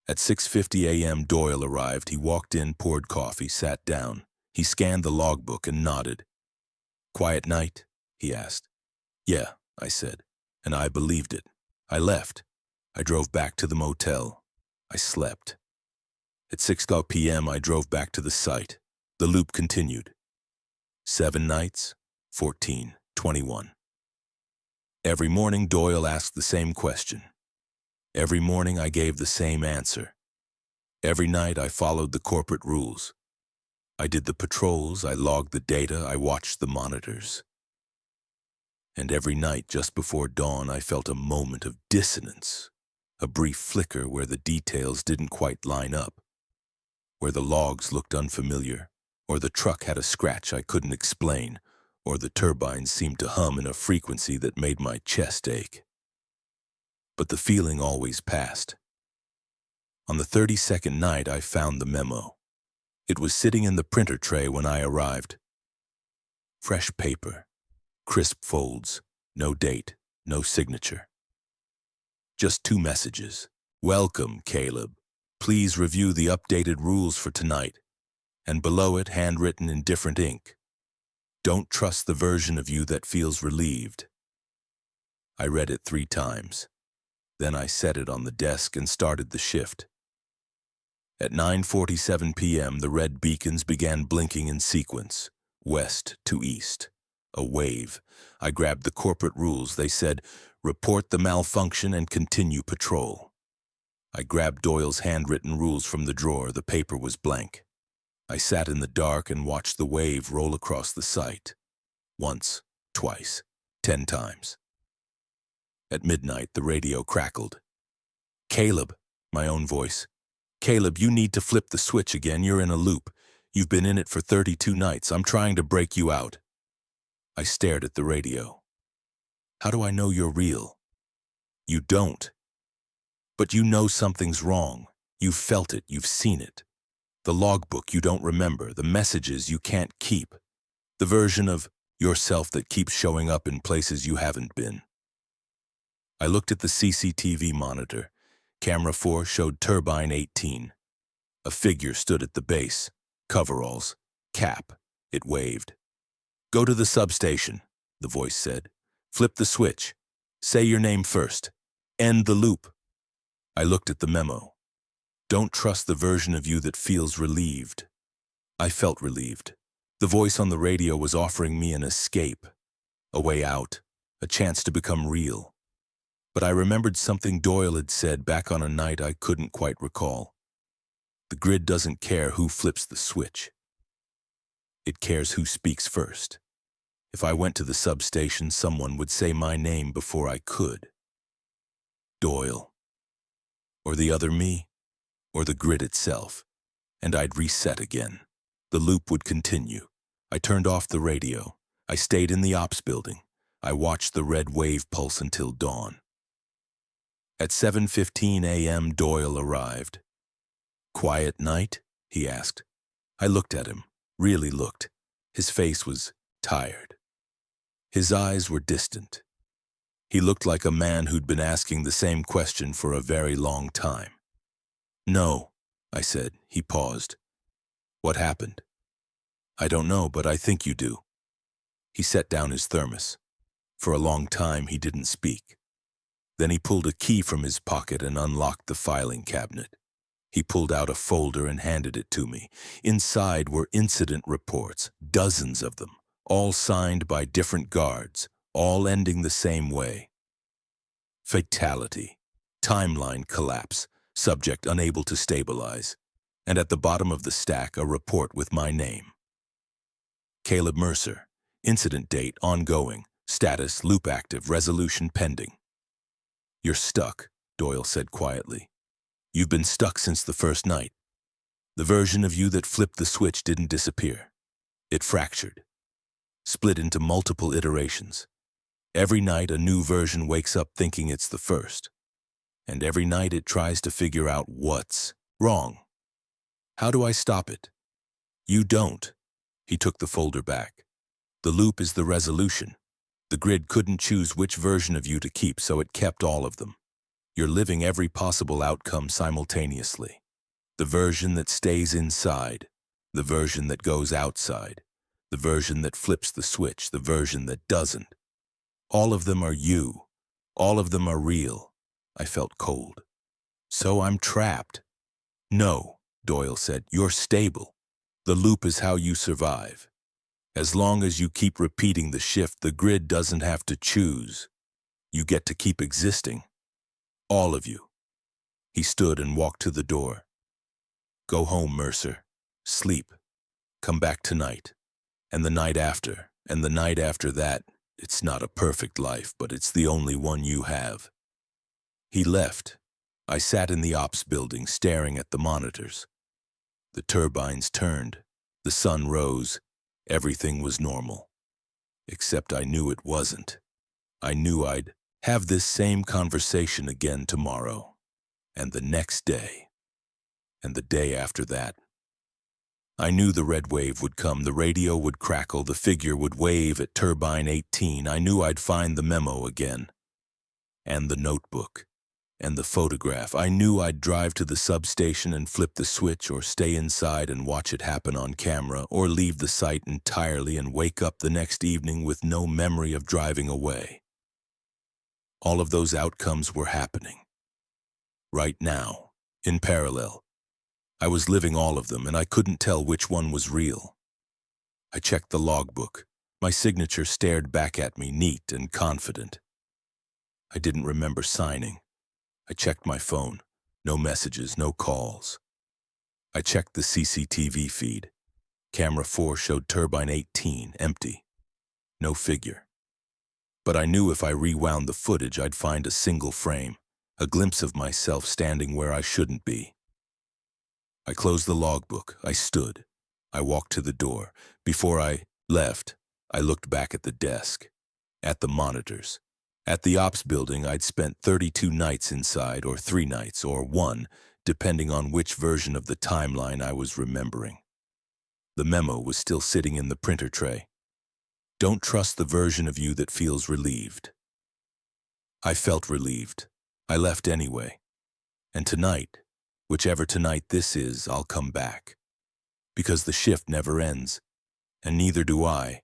Speaker 1: At 6:50 a.m., Doyle arrived. He walked in, poured coffee, sat down. He scanned the logbook and nodded. "Quiet night?" he asked. "Yeah," I said, and I believed it. I left. I drove back to the motel. I slept. At 6:00 p.m., I drove back to the site. The loop continued. 7 nights, 14, 21. Every morning, Doyle asked the same question. Every morning, I gave the same answer. Every night, I followed the corporate rules. I did the patrols, I logged the data, I watched the monitors. And every night, just before dawn, I felt a moment of dissonance, a brief flicker where the details didn't quite line up, where the logs looked unfamiliar, or the truck had a scratch I couldn't explain, or the turbines seemed to hum in a frequency that made my chest ache. But the feeling always passed. On the 32nd night, I found the memo. It was sitting in the printer tray when I arrived. Fresh paper, crisp folds, no date, no signature. Just 2 messages. "Welcome, Caleb. Please review the updated rules for tonight." And below it, handwritten in different ink, "Don't trust the version of you that feels relieved." I read it 3 times. Then I set it on the desk and started the shift. At 9:47 p.m., the red beacons began blinking in sequence, west to east. A wave. I grabbed the corporate rules. They said, "Report the malfunction and continue patrol." I grabbed Doyle's handwritten rules from the drawer. The paper was blank. I sat in the dark and watched the wave roll across the site. Once, twice, 10 times. At midnight, the radio crackled. "Caleb," my own voice. "Caleb, you need to flip the switch again. You're in a loop. You've been in it for 32 nights. I'm trying to break you out." I stared at the radio. "How do I know you're real?" "You don't. But you know something's wrong. You've felt it. You've seen it. The logbook you don't remember. The messages you can't keep. The version of yourself that keeps showing up in places you haven't been." I looked at the CCTV monitor. Camera 4 showed turbine 18. A figure stood at the base. Coveralls. Cap. It waved. "Go to the substation," the voice said. Flip the switch. Say your name first. End the loop. I looked at the memo. Don't trust the version of you that feels relieved. I felt relieved. The voice on the radio was offering me an escape, a way out, a chance to become real. But I remembered something Doyle had said back on a night I couldn't quite recall. The grid doesn't care who flips the switch. It cares who speaks first. If I went to the substation, someone would say my name before I could. Doyle. Or the other me. Or the grid itself. And I'd reset again. The loop would continue. I turned off the radio. I stayed in the ops building. I watched the red wave pulse until dawn. At 7:15 a.m., Doyle arrived. Quiet night? He asked. I looked at him, really looked. His face was tired. His eyes were distant. He looked like a man who'd been asking the same question for a very long time. No, I said. He paused. What happened? I don't know, but I think you do. He set down his thermos. For a long time, he didn't speak. Then he pulled a key from his pocket and unlocked the filing cabinet. He pulled out a folder and handed it to me. Inside were incident reports, dozens of them, all signed by different guards, all ending the same way. Fatality. Timeline collapse. Subject unable to stabilize. And at the bottom of the stack, a report with my name. Caleb Mercer. Incident date ongoing. Status loop active. Resolution pending. You're stuck, Doyle said quietly. You've been stuck since the first night. The version of you that flipped the switch didn't disappear. It fractured. Split into multiple iterations. Every night a new version wakes up thinking it's the first. And every night it tries to figure out what's wrong. How do I stop it? You don't. He took the folder back. The loop is the resolution. The grid couldn't choose which version of you to keep, so it kept all of them. You're living every possible outcome simultaneously. The version that stays inside, the version that goes outside, the version that flips the switch, the version that doesn't. All of them are you. All of them are real. I felt cold. So I'm trapped. No, Doyle said, you're stable. The loop is how you survive. As long as you keep repeating the shift, the grid doesn't have to choose. You get to keep existing. All of you. He stood and walked to the door. Go home, Mercer. Sleep. Come back tonight. And the night after. And the night after that. It's not a perfect life, but it's the only one you have. He left. I sat in the ops building staring at the monitors. The turbines turned. The sun rose. Everything was normal. Except I knew it wasn't. I knew I'd have this same conversation again tomorrow. And the next day. And the day after that. I knew the red wave would come, the radio would crackle, the figure would wave at turbine 18. I knew I'd find the memo again. And the notebook. And the photograph. I knew I'd drive to the substation and flip the switch, or stay inside and watch it happen on camera, or leave the site entirely and wake up the next evening with no memory of driving away. All of those outcomes were happening. Right now, in parallel. I was living all of them, and I couldn't tell which one was real. I checked the logbook. My signature stared back at me, neat and confident. I didn't remember signing. I checked my phone. No messages, no calls. I checked the CCTV feed. Camera 4 showed turbine 18, empty. No figure. But I knew if I rewound the footage, I'd find a single frame, a glimpse of myself standing where I shouldn't be. I closed the logbook. I stood. I walked to the door. Before I left, I looked back at the desk, at the monitors. At the ops building, I'd spent 32 nights inside, or 3 nights, or 1, depending on which version of the timeline I was remembering. The memo was still sitting in the printer tray. Don't trust the version of you that feels relieved. I felt relieved. I left anyway. And tonight, whichever tonight this is, I'll come back. Because the shift never ends, and neither do I.